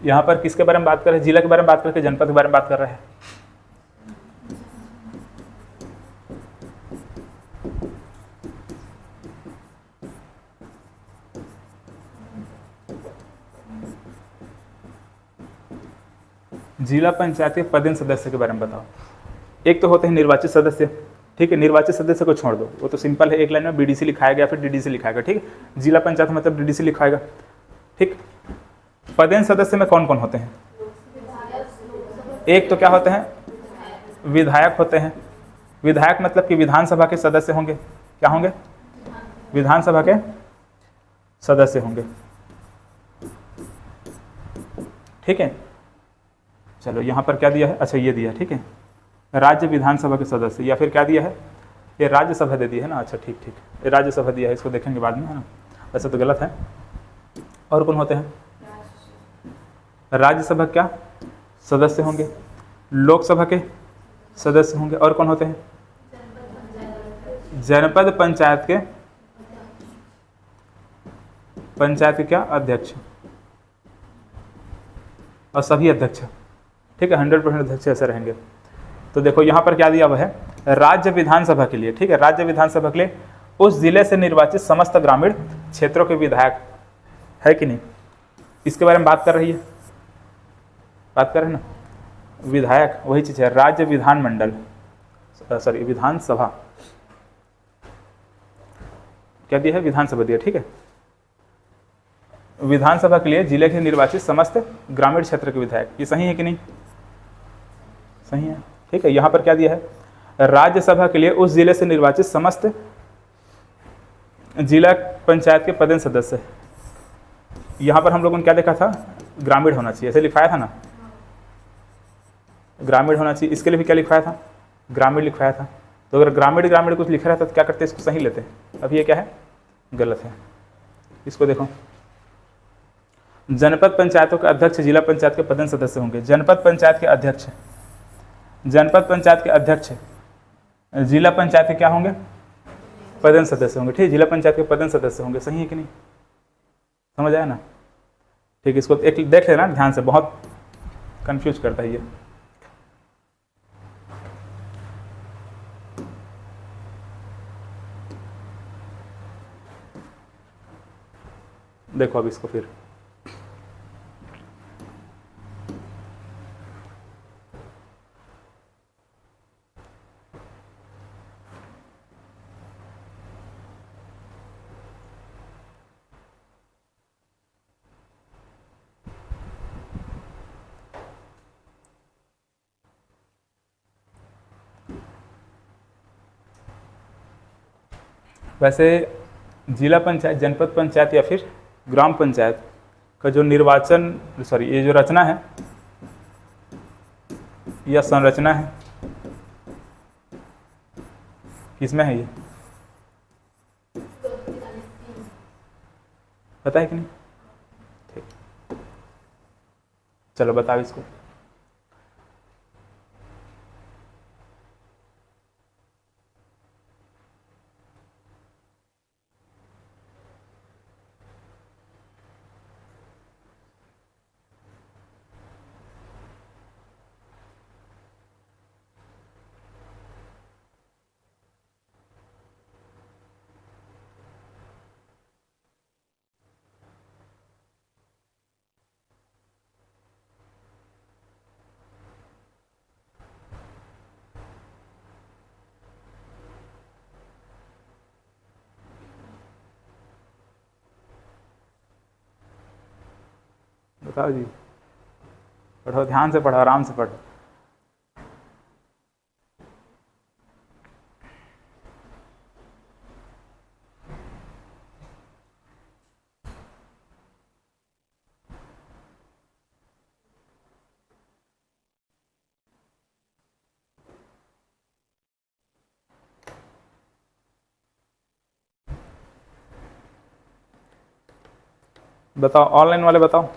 यहां पर किसके बारे में बात कर रहे हैं? जिला के बारे में बात करके जनपद के बारे में बात कर रहे हैं। जिला पंचायत के पदेन सदस्य के बारे में बताओ। एक तो होते हैं निर्वाचित सदस्य, ठीक है। निर्वाचित सदस्य को छोड़ दो, वो तो सिंपल है, एक लाइन में बीडीसी लिखाएगा या फिर डीडीसी लिखाएगा, ठीक है। जिला पंचायत मतलब डीडीसी लिखाएगा, ठीक। पदेन सदस्य में कौन कौन होते हैं? एक तो क्या होते हैं? विधायक होते हैं। विधायक मतलब कि विधानसभा के सदस्य होंगे। क्या होंगे? विधानसभा के सदस्य होंगे, ठीक है। चलो, यहां पर क्या दिया है? अच्छा, ये दिया, ठीक है, राज्य विधानसभा के सदस्य, या फिर क्या दिया है? ये राज्यसभा दे दी है ना। अच्छा, ठीक, ये राज्यसभा दिया है, इसको देखेंगे बाद में, है ना। वैसे तो गलत है। और कौन होते हैं? राज्यसभा क्या सदस्य होंगे, लोकसभा के सदस्य होंगे, और कौन होते हैं? जनपद पंचायत के क्या? अध्यक्ष, और सभी अध्यक्ष, ठीक है। 100% अध्यक्ष ऐसे रहेंगे। तो देखो यहाँ पर क्या दिया हुआ है? राज्य विधानसभा के लिए, ठीक है, राज्य विधानसभा के लिए उस जिले से निर्वाचित समस्त ग्रामीण क्षेत्रों के विधायक है कि नहीं? इसके बारे में बात कर रही है, बात कर रहे हैं ना। विधायक वही चीज़ है, राज्य विधानमंडल, सॉरी विधानसभा, क्या दिया है? विधानसभा दिया, ठीक है। विधानसभा के लिए जिले के निर्वाचित समस्त ग्रामीण क्षेत्र के विधायक, ये सही है कि नहीं? सही है, ठीक है। यहाँ पर क्या दिया है? राज्यसभा के लिए उस जिले से निर्वाचित समस्त जिला पंचायत के पदेन सदस्य। यहाँ पर हम लोगों ने क्या देखा था? ग्रामीण होना चाहिए, ऐसे लिखवाया था ना, ग्रामीण होना चाहिए। इसके लिए भी क्या लिखवाया था? ग्रामीण लिखवाया था। तो अगर ग्रामीण ग्रामीण कुछ लिखा रहता तो क्या करते? इसको सही लेते। अब ये क्या है? गलत है। इसको देखो, जनपद पंचायतों के अध्यक्ष जिला पंचायत के पदेन सदस्य होंगे। जनपद पंचायत के अध्यक्ष, जनपद पंचायत के अध्यक्ष जिला पंचायत के क्या होंगे? पदेन सदस्य होंगे, ठीक। जिला पंचायत के पदेन सदस्य होंगे, सही है कि नहीं? समझ आया ना? ठीक, इसको एक देख लेना ध्यान से, बहुत कंफ्यूज करता है ये। देखो अब इसको फिर, वैसे जिला पंचायत, जनपद पंचायत या फिर ग्राम पंचायत का जो निर्वाचन, सॉरी ये जो रचना है या संरचना है, किसमें है ये? पता है कि नहीं? ठीक, चलो बताओ इसको। बताओ जी, पढ़ो, ध्यान से पढ़ो, आराम से पढ़ो। बताओ, ऑनलाइन वाले बताओ।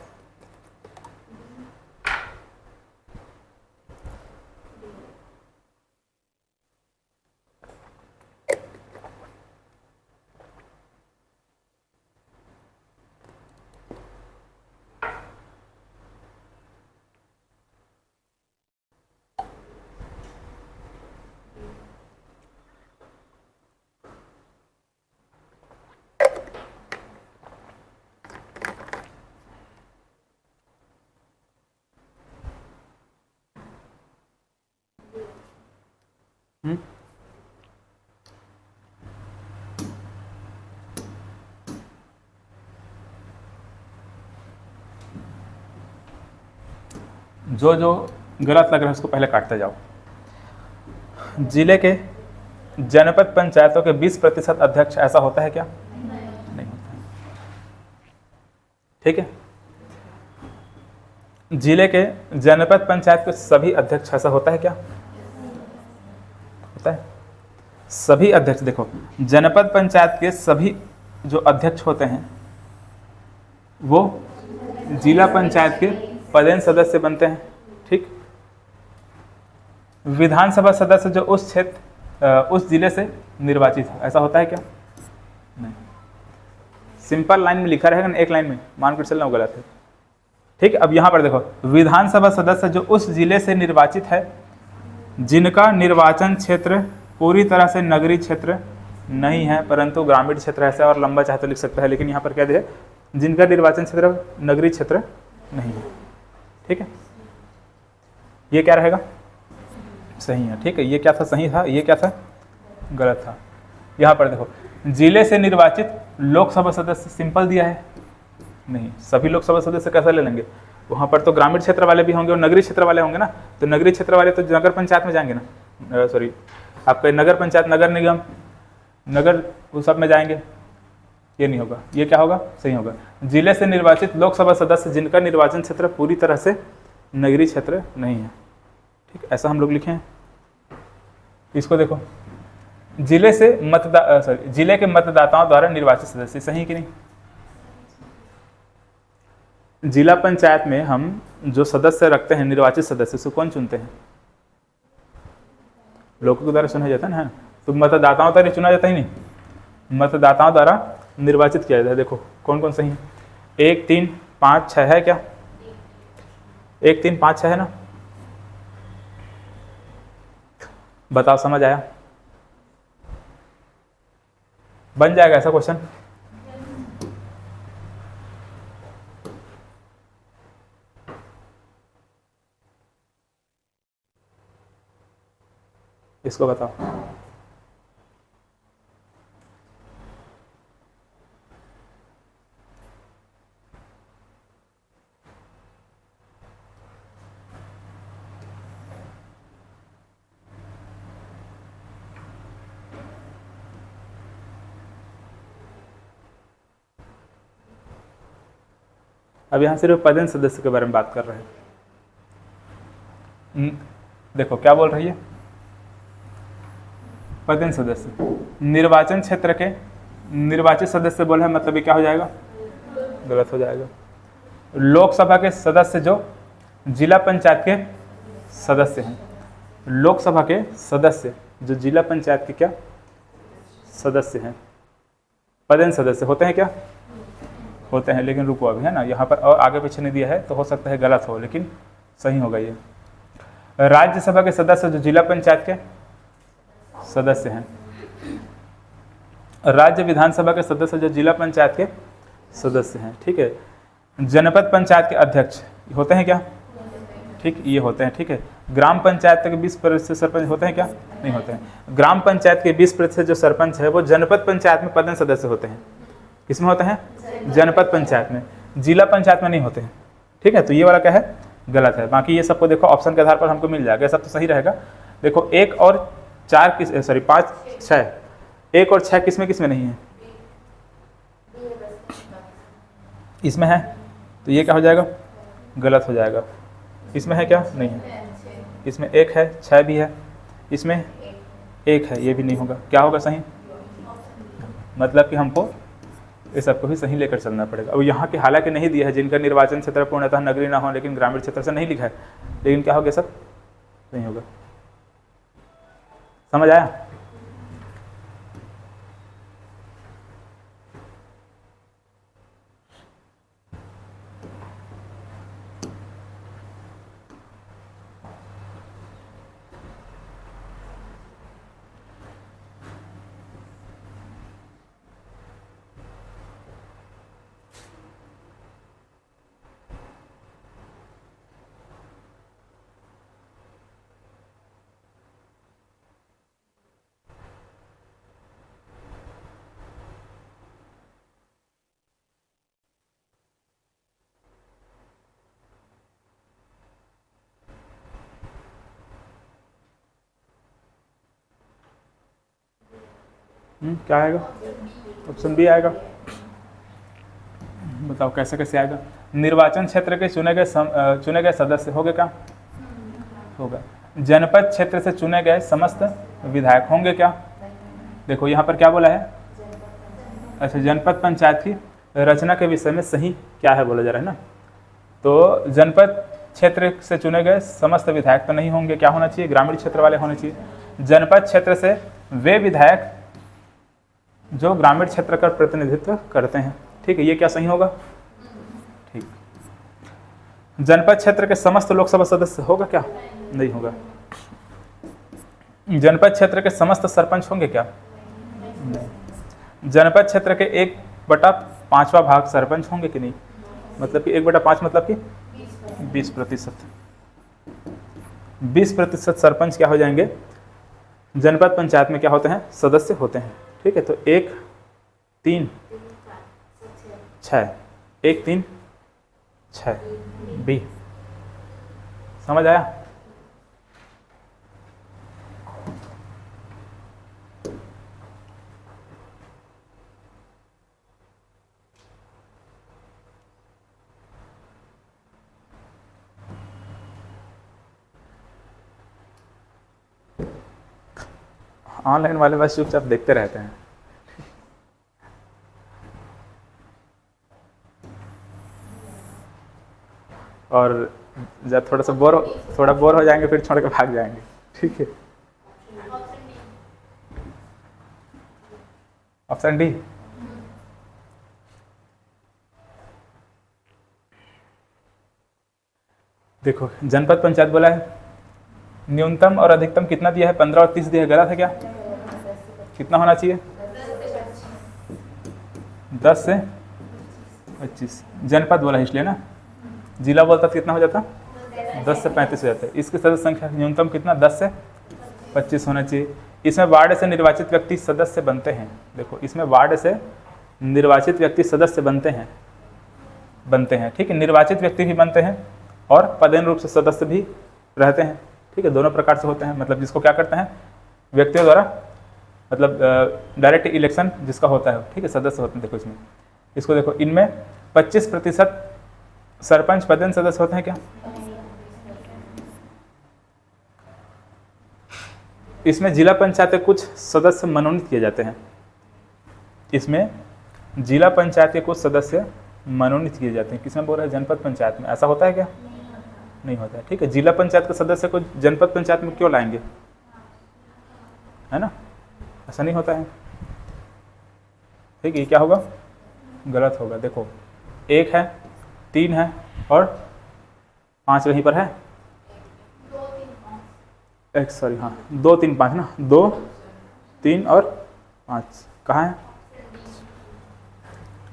जो जो गलत लग रहा है उसको पहले काटते जाओ। जिले के जनपद पंचायतों के 20% अध्यक्ष, ऐसा होता है क्या? नहीं होता। ठीक है, जिले के जनपद पंचायत के सभी अध्यक्ष, ऐसा होता है क्या? होता है। सभी अध्यक्ष, देखो जनपद पंचायत के सभी जो अध्यक्ष होते हैं वो जिला पंचायत के पदेन सदस्य बनते हैं, ठीक। विधानसभा सदस्य जो उस क्षेत्र, उस जिले से निर्वाचित हो, ऐसा होता है क्या? नहीं। सिंपल लाइन में लिखा रहेगा ना, एक लाइन में, मान कर चलना वो गलत है, ठीक। अब यहाँ पर देखो, विधानसभा सदस्य जो उस जिले से निर्वाचित है, जिनका निर्वाचन क्षेत्र पूरी तरह से नगरीय क्षेत्र नहीं है परंतु ग्रामीण क्षेत्र ऐसा, और लंबा चाहे तो लिख सकता है, लेकिन यहाँ पर क्या दिया है? जिनका निर्वाचन क्षेत्र नगरीय क्षेत्र नहीं है। ठीक है, ये क्या रहेगा? सही है। ठीक है, ये क्या था? सही था। ये क्या था? गलत था। यहाँ पर देखो, जिले से निर्वाचित लोकसभा सदस्य सिंपल दिया है, नहीं, सभी लोकसभा सदस्य कैसे ले लेंगे? वहाँ पर तो ग्रामीण क्षेत्र वाले भी होंगे और नगरीय क्षेत्र वाले होंगे ना, तो नगरीय क्षेत्र वाले तो नगर पंचायत में जाएंगे ना, सॉरी आपके नगर पंचायत, नगर निगम, नगर उस सब में जाएंगे। ये नहीं होगा, ये क्या होगा? सही होगा। जिले से निर्वाचित लोकसभा सदस्य जिनका निर्वाचन क्षेत्र पूरी तरह से नगरीय क्षेत्र नहीं है। ठीक, ऐसा हम लोग लिखे हैं। इसको देखो, जिले से जिले के मतदाताओं द्वारा निर्वाचित सदस्य, सही कि नहीं? जिला पंचायत में हम जो सदस्य रखते हैं, निर्वाचित सदस्य, उसको कौन चुनते हैं? लोगों के द्वारा चुना जाता है ना, तो मतदाताओं द्वारा चुना जाता ही नहीं, मतदाताओं द्वारा निर्वाचित किया जाता है। देखो कौन कौन सही है? 1, 3, 5, 6 है क्या? 1, 3, 5, 6 है ना? बताओ, समझ आया? बन जाएगा ऐसा क्वेश्चन? इसको बताओ। अब यहाँ सिर्फ पदेन सदस्य के बारे में बात कर रहे हैं। देखो क्या बोल रही है? पदेन सदस्य, निर्वाचन क्षेत्र के निर्वाचित सदस्य बोले हैं, मतलब ये क्या हो जाएगा? गलत हो जाएगा। लोकसभा के सदस्य जो जिला पंचायत के सदस्य हैं, लोकसभा के सदस्य जो जिला पंचायत के क्या सदस्य हैं, पदेन सदस्य होते हैं क्या? होते हैं। लेकिन रुको अभी, है ना, यहाँ पर और आगे पीछे नहीं दिया है तो हो सकता है गलत हो, लेकिन सही होगा ये। राज्यसभा के सदस्य जो जिला पंचायत के सदस्य हैं, राज्य विधानसभा के सदस्य जो जिला पंचायत के सदस्य हैं। ठीक है, जनपद पंचायत के अध्यक्ष होते हैं क्या? ठीक, ये होते हैं। ठीक है, ग्राम पंचायत के 20% सरपंच होते हैं क्या? नहीं होते हैं। ग्राम पंचायत के 20% जो सरपंच है वो जनपद पंचायत में पदेन सदस्य होते हैं। किसमें होते हैं? जनपद पंचायत में, जिला पंचायत में नहीं होते हैं। ठीक है, तो ये वाला क्या है? गलत है। बाकी ये सबको देखो ऑप्शन के आधार पर हमको मिल जाएगा, सब तो सही रहेगा। देखो 1 और 4 किस, सॉरी 5, 6, 1 और 6 किसमें किसमें नहीं है? इसमें है, तो ये क्या हो जाएगा? गलत हो जाएगा। इसमें है क्या? नहीं है। इसमें 1 है, 6 भी है, इसमें 1 है, ये भी नहीं होगा। क्या होगा सही? मतलब कि हमको इस सबको भी सही लेकर चलना पड़ेगा। अब यहाँ के हालांकि नहीं दिया है जिनका निर्वाचन क्षेत्र पूर्णतः नगरीय ना हो लेकिन ग्रामीण क्षेत्र से नहीं लिखा है, लेकिन क्या हो गया? सब नहीं होगा। समझ आया? क्या आएगा? ऑप्शन बी आएगा। बताओ कैसे कैसे आएगा? निर्वाचन क्षेत्र के चुने गए सदस्य होंगे क्या? होगा। जनपद क्षेत्र से चुने गए समस्त विधायक होंगे क्या? देखो यहाँ पर क्या बोला है? अच्छा, जनपद पंचायत की रचना के विषय में सही क्या है बोला जा रहा है ना, तो जनपद क्षेत्र से चुने गए समस्त विधायक तो नहीं होंगे। क्या होना चाहिए? ग्रामीण क्षेत्र वाले होने चाहिए। जनपद क्षेत्र से वे विधायक जो ग्रामीण क्षेत्र का प्रतिनिधित्व करते हैं। ठीक है, ये क्या सही होगा? ठीक। जनपद क्षेत्र के समस्त लोकसभा सदस्य होगा क्या? नहीं होगा। जनपद क्षेत्र के समस्त सरपंच होंगे क्या? नहीं। जनपद क्षेत्र के 1/5 पाँचवा भाग सरपंच होंगे कि नहीं, मतलब कि 1/5 मतलब कि 20%। 20% सरपंच क्या हो जाएंगे, जनपद पंचायत में क्या होते हैं, सदस्य होते हैं। ठीक है, तो 1 3 6, 1 3 6 बी। समझ आया? ऑनलाइन वाले बस चुपचाप देखते रहते हैं। और जब थोड़ा बोर हो जाएंगे फिर छोड़ के भाग जाएंगे। ठीक है, ऑप्शन डी। देखो जनपद पंचायत बोला है, न्यूनतम और अधिकतम कितना दिया है, 15 और 30 दिया है, गलत है क्या? कितना होना चाहिए? 10 से 25। जनपद बोला है इसलिए ना, जिला बोलता तो कितना हो जाता, 10 से 35 हो जाता है। इसकी सदस्य संख्या न्यूनतम कितना, 10 से 25 होना चाहिए। इसमें वार्ड से निर्वाचित व्यक्ति सदस्य बनते हैं। देखो इसमें वार्ड से निर्वाचित व्यक्ति सदस्य बनते हैं। ठीक है, निर्वाचित व्यक्ति भी बनते हैं और पदेन रूप से सदस्य भी रहते हैं। ठीक है, दोनों प्रकार से होते हैं। मतलब जिसको क्या करते हैं, व्यक्तियों द्वारा, मतलब डायरेक्ट इलेक्शन जिसका होता है, ठीक है, सदस्य होते हैं। देखो इसको देखो, इनमें 25% सरपंच पदेन सदस्य होते हैं क्या? इसमें जिला पंचायत के कुछ सदस्य मनोनीत किए जाते हैं। इसमें जिला पंचायत के कुछ सदस्य मनोनीत किए जाते हैं। किसमें बोल रहा है, जनपद पंचायत में। ऐसा होता है क्या? नहीं होता है। ठीक है, जिला पंचायत के सदस्य को जनपद पंचायत में क्यों लाएंगे, है ना? ऐसा नहीं होता है। ठीक है, क्या होगा, गलत होगा। देखो 1 है, 3 है और 5 वहीं पर है। सॉरी, हाँ 2 3 5 ना, 2 3 और 5 कहाँ है?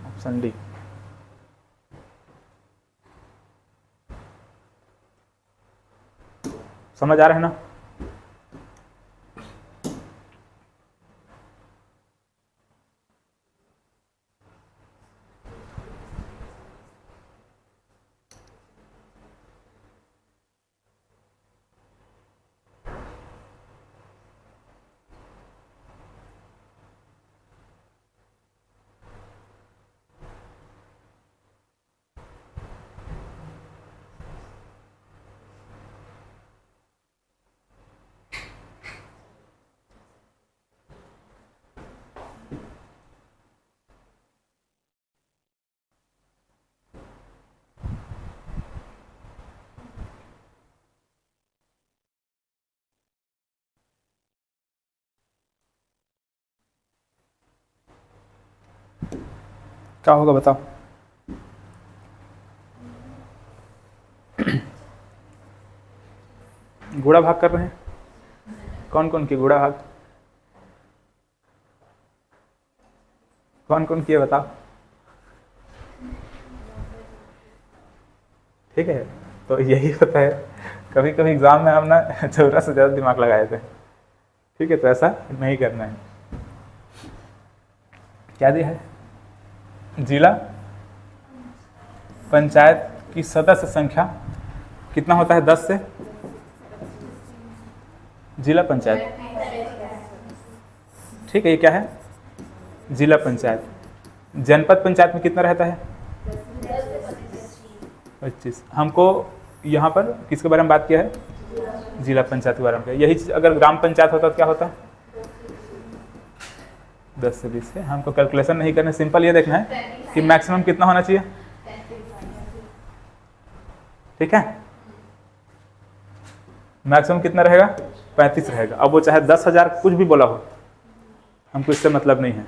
Option D. समझ आ रहा है ना? क्या होगा बताओ? गुणा भाग कर रहे हैं, कौन कौन की गुणा भाग, कौन कौन किए बताओ? ठीक है, तो यही होता है, कभी कभी एग्जाम में हम ना जरूरत से ज़्यादा दिमाग लगाए थे। ठीक है, तो ऐसा नहीं करना है। क्या दिया है, जिला पंचायत की सदस्य संख्या कितना होता है, 10 से, जिला पंचायत। ठीक है, ये क्या है, जिला पंचायत। जनपद पंचायत में कितना रहता है, 25। हमको यहाँ पर किसके बारे में बात किया है, जिला पंचायत के बारे में। यही चीज़ अगर ग्राम पंचायत होता तो क्या होता, 10 से 20 है। हमको कैलकुलेशन नहीं करना, सिंपल ये देखना है कि मैक्सिमम कितना होना चाहिए। ठीक है, मैक्सिमम कितना रहेगा, 35 रहेगा। अब वो चाहे 10,000 कुछ भी बोला हो, हमको इससे मतलब नहीं है।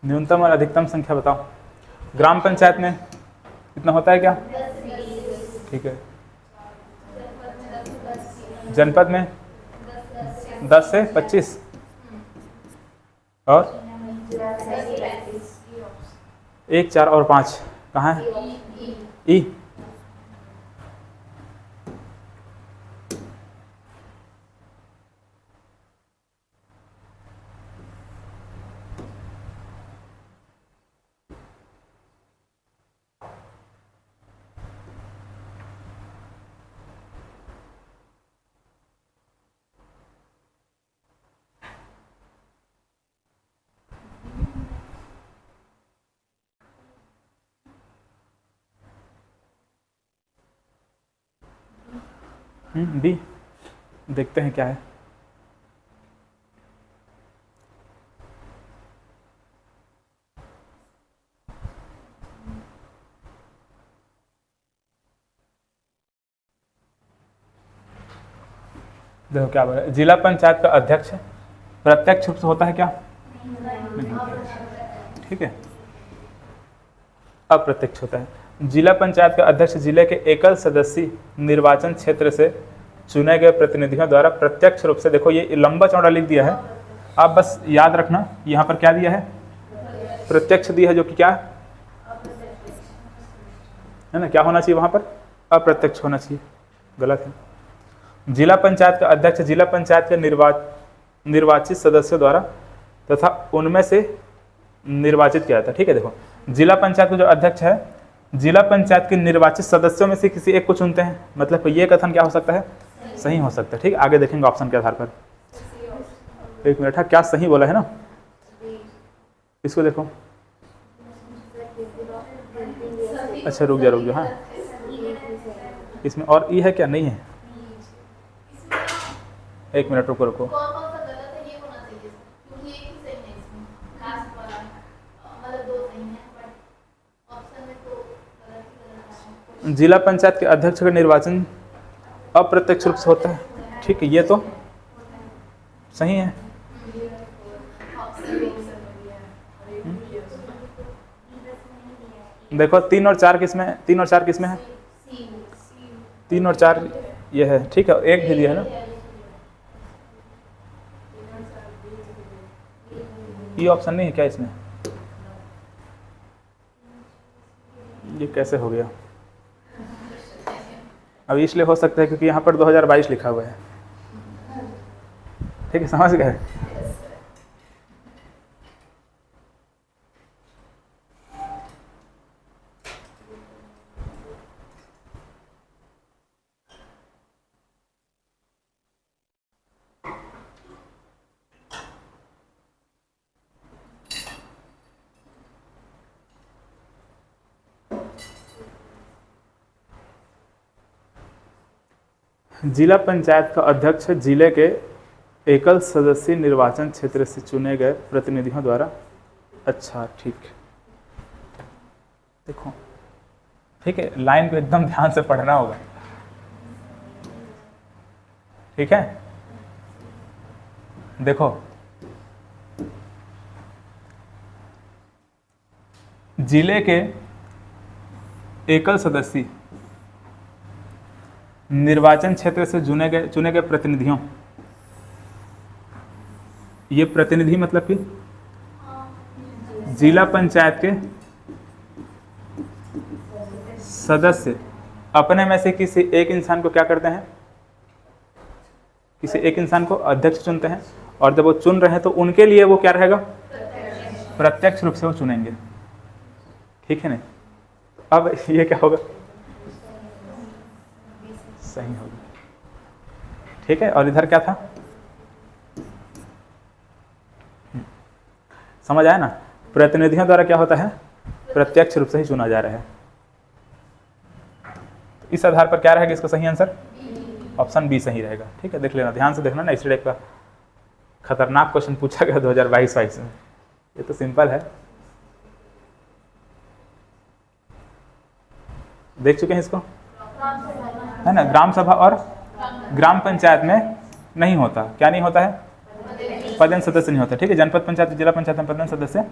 न्यूनतम और अधिकतम संख्या बताओ। ग्राम पंचायत में कितना होता है क्या? ठीक है। जनपद में 10 से 25 और 1, 4 और 5 कहाँ है? ई। डी। देखते हैं क्या है। देखो क्या बोला, जिला पंचायत का अध्यक्ष प्रत्यक्ष रूप से होता है क्या? नहीं। ठीक है, अप्रत्यक्ष होता है। जिला पंचायत का अध्यक्ष जिले के एकल सदस्यीय निर्वाचन क्षेत्र से चुने गए प्रतिनिधियों द्वारा प्रत्यक्ष रूप से, देखो ये लंबा चौड़ा लिख दिया है, आप बस याद रखना यहाँ पर क्या दिया है? प्रत्यक्ष दिया है, जो कि क्या है ना, क्या होना चाहिए वहाँ पर? अप्रत्यक्ष होना चाहिए, गलत है। जिला पंचायत का अध्यक्ष जिला पंचायत के निर्वाचित सदस्यों द्वारा तथा उनमें से निर्वाचित किया जाता है। ठीक है, देखो जिला पंचायत का जो अध्यक्ष है, जिला पंचायत के निर्वाचित सदस्यों में से किसी एक को चुनते हैं, मतलब ये कथन क्या हो सकता है? सही हो सकता है। ठीक है, आगे देखेंगे ऑप्शन के आधार पर। एक मिनट, हाँ क्या सही बोला है ना, इसको देखो। अच्छा रुक जा, हाँ इसमें और ई है क्या? नहीं है, एक मिनट रुको। जिला पंचायत के अध्यक्ष का निर्वाचन अप्रत्यक्ष रूप से होता है। ठीक है, ये तो सही है। देखो 3 और 4 किसमें है? 3 और 4 किसमें है? 3 और 4 ये है। ठीक है, एक भी दिया है ना, ये ऑप्शन नहीं है क्या इसमें? ये कैसे हो गया? अब इसलिए हो सकता है क्योंकि यहाँ पर 2022 लिखा हुआ है। ठीक है, समझ गए? जिला पंचायत का अध्यक्ष जिले के एकल सदस्यीय निर्वाचन क्षेत्र से चुने गए प्रतिनिधियों द्वारा। अच्छा ठीक, देखो ठीक है, लाइन को एकदम ध्यान से पढ़ना होगा। ठीक है, देखो जिले के एकल सदस्यीय निर्वाचन क्षेत्र से चुने गए प्रतिनिधियों, ये प्रतिनिधि मतलब कि जिला पंचायत के सदस्य अपने में से किसी एक इंसान को क्या करते हैं? किसी एक इंसान को अध्यक्ष चुनते हैं, और जब वो चुन रहे हैं तो उनके लिए वो क्या रहेगा? प्रत्यक्ष रूप से वो चुनेंगे। ठीक है ना? अब ये क्या होगा? सही होगा। ठीक है, और इधर क्या था? समझ आया ना? प्रतिनिधियों द्वारा क्या होता है? प्रत्यक्ष रूप से ही चुना जा रहा है। इस आधार पर क्या रहेगा इसका सही आंसर? ऑप्शन बी सही रहेगा। ठीक है, देख लेना, ध्यान से देखना ना, इस टाइप का खतरनाक क्वेश्चन पूछा गया 2022 में। ये तो सिंपल है, देख चुके हैं इसको, है ना? ग्राम सभा और ग्राम पंचायत में नहीं होता। क्या नहीं होता है? पदेन सदस्य नहीं होता। ठीक है, जनपद पंचायत जिला पंचायत में पदेन सदस्य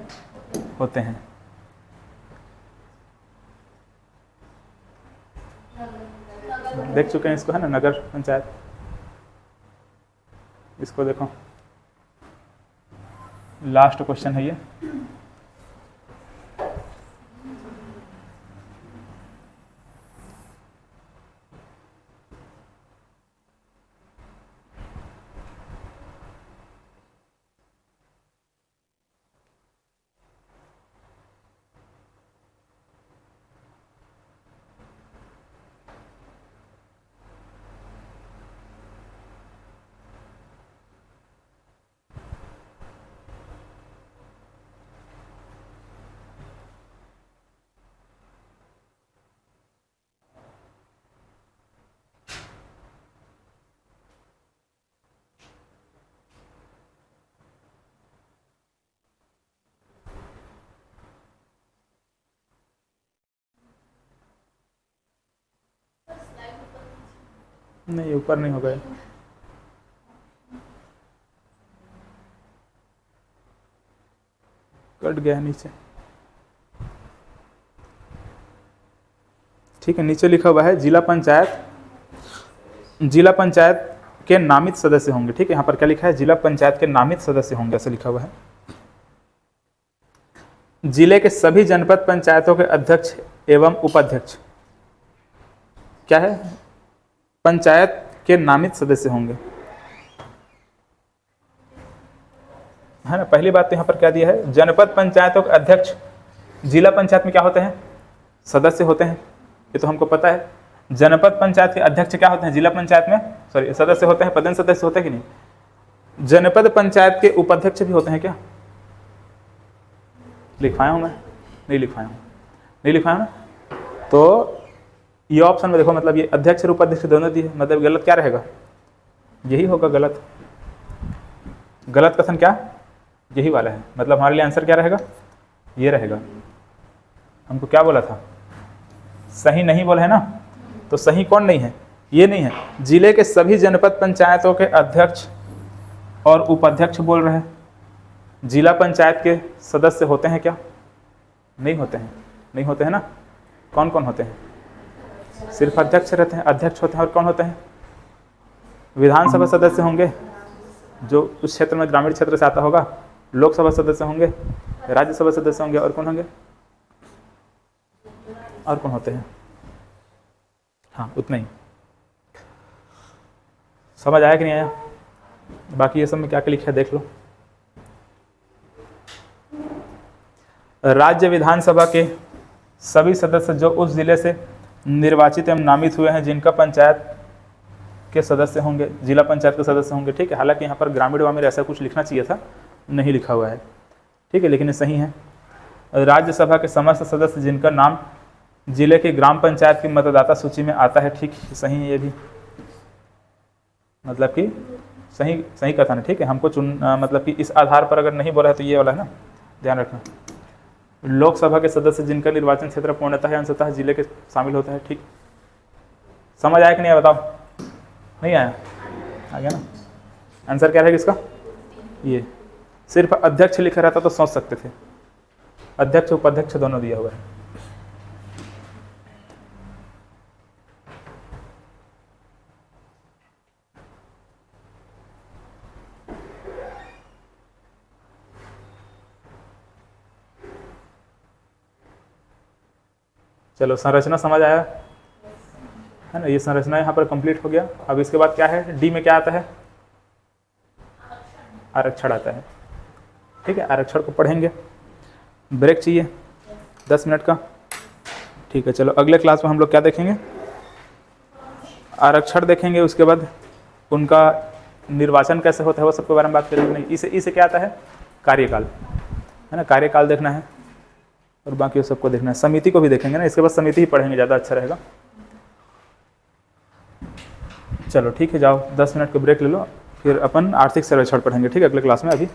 होते हैं। देख चुके हैं इसको, है ना, नगर पंचायत। इसको देखो, लास्ट क्वेश्चन है ये। नहीं, ऊपर नहीं होगा, कट गया नीचे। ठीक है, नीचे लिखा हुआ है जिला पंचायत के नामित सदस्य होंगे। ठीक है, यहाँ पर क्या लिखा है, जिला पंचायत के नामित सदस्य होंगे, ऐसे लिखा हुआ है। जिले के सभी जनपद पंचायतों के अध्यक्ष एवं उपाध्यक्ष क्या है, पंचायत के नामित सदस्य होंगे, है ना। पहली बात तो यहाँ पर क्या दिया है, जनपद पंचायतों के अध्यक्ष जिला पंचायत में क्या होते हैं, सदस्य होते हैं, ये तो हमको पता है। जनपद पंचायत के अध्यक्ष क्या होते हैं, जिला पंचायत में सॉरी सदस्य होते हैं, पदेन सदस्य होते हैं कि नहीं। जनपद पंचायत के उपाध्यक्ष भी होते हैं क्या, लिखवाया हूँ मैं, नहीं लिखवाया हूँ ना। तो ये ऑप्शन में देखो, मतलब ये अध्यक्ष और उपाध्यक्ष दोनों दिए, मतलब गलत क्या रहेगा, यही होगा गलत। गलत कथन क्या, यही वाला है, मतलब हमारे लिए आंसर क्या रहेगा, ये रहेगा। हमको क्या बोला था, सही नहीं बोला है ना, तो सही कौन नहीं है, ये नहीं है। जिले के सभी जनपद पंचायतों के अध्यक्ष और उपाध्यक्ष बोल रहे हैं। जिला पंचायत के सदस्य होते हैं क्या, नहीं होते हैं ना। कौन कौन होते हैं, सिर्फ अध्यक्ष रहते हैं, अध्यक्ष होते हैं, और कौन होते हैं, विधानसभा सदस्य होंगे, जो उस क्षेत्र में ग्रामीण क्षेत्र से आता होगा, लोकसभा सदस्य होंगे, राज्यसभा सदस्य होंगे, और कौन होंगे, और कौन होते हैं, हाँ उतना ही। समझ आया कि नहीं आया, बाकी ये सब में क्या क्या लिखा है देख लो। राज्य विधानसभा के सभी सदस्य जो उस जिले से निर्वाचित एवं नामित हुए हैं, जिनका पंचायत के सदस्य होंगे, जिला पंचायत के सदस्य होंगे। ठीक है, हालांकि यहाँ पर ग्रामीण वामीण ऐसा कुछ लिखना चाहिए था, नहीं लिखा हुआ है। ठीक है, लेकिन ये सही है। राज्यसभा के समस्त सदस्य जिनका नाम जिले की ग्राम पंचायत की मतदाता सूची में आता है। ठीक, सही है ये भी, मतलब कि सही कथन है। ठीक है, हमको मतलब कि इस आधार पर अगर नहीं बोला है तो ये वाला है ना, ध्यान रखना। लोकसभा के सदस्य जिनका निर्वाचन क्षेत्र पूर्णतः या अंशतः जिले के शामिल होता है। ठीक, समझ आया कि नहीं, बताओ, नहीं आया, आ गया ना। आंसर क्या रहेगा इसका, ये। सिर्फ अध्यक्ष लिखा रहता तो सोच सकते थे, अध्यक्ष उपाध्यक्ष दोनों दिया हुआ है। चलो, संरचना समझ आया है ना, ये संरचना यहाँ पर कंप्लीट हो गया। अब इसके बाद क्या है, डी में क्या आता है, आरक्षण आता है। ठीक है, आरक्षण को पढ़ेंगे। ब्रेक चाहिए 10 मिनट का। ठीक है, चलो अगले क्लास में हम लोग क्या देखेंगे, आरक्षण देखेंगे, उसके बाद उनका निर्वाचन कैसे होता है वो सबके बारे में बात करेंगे। नहीं, इसे क्या आता है, कार्यकाल, है ना, कार्यकाल देखना है, और बाकी सबको देखना है। समिति को भी देखेंगे ना, इसके बाद समिति ही पढ़ेंगे, ज़्यादा अच्छा रहेगा। चलो ठीक है, जाओ 10 मिनट का ब्रेक ले लो, फिर अपन आर्थिक सर्वेक्षण पढ़ेंगे। ठीक है, अगले क्लास में। अभी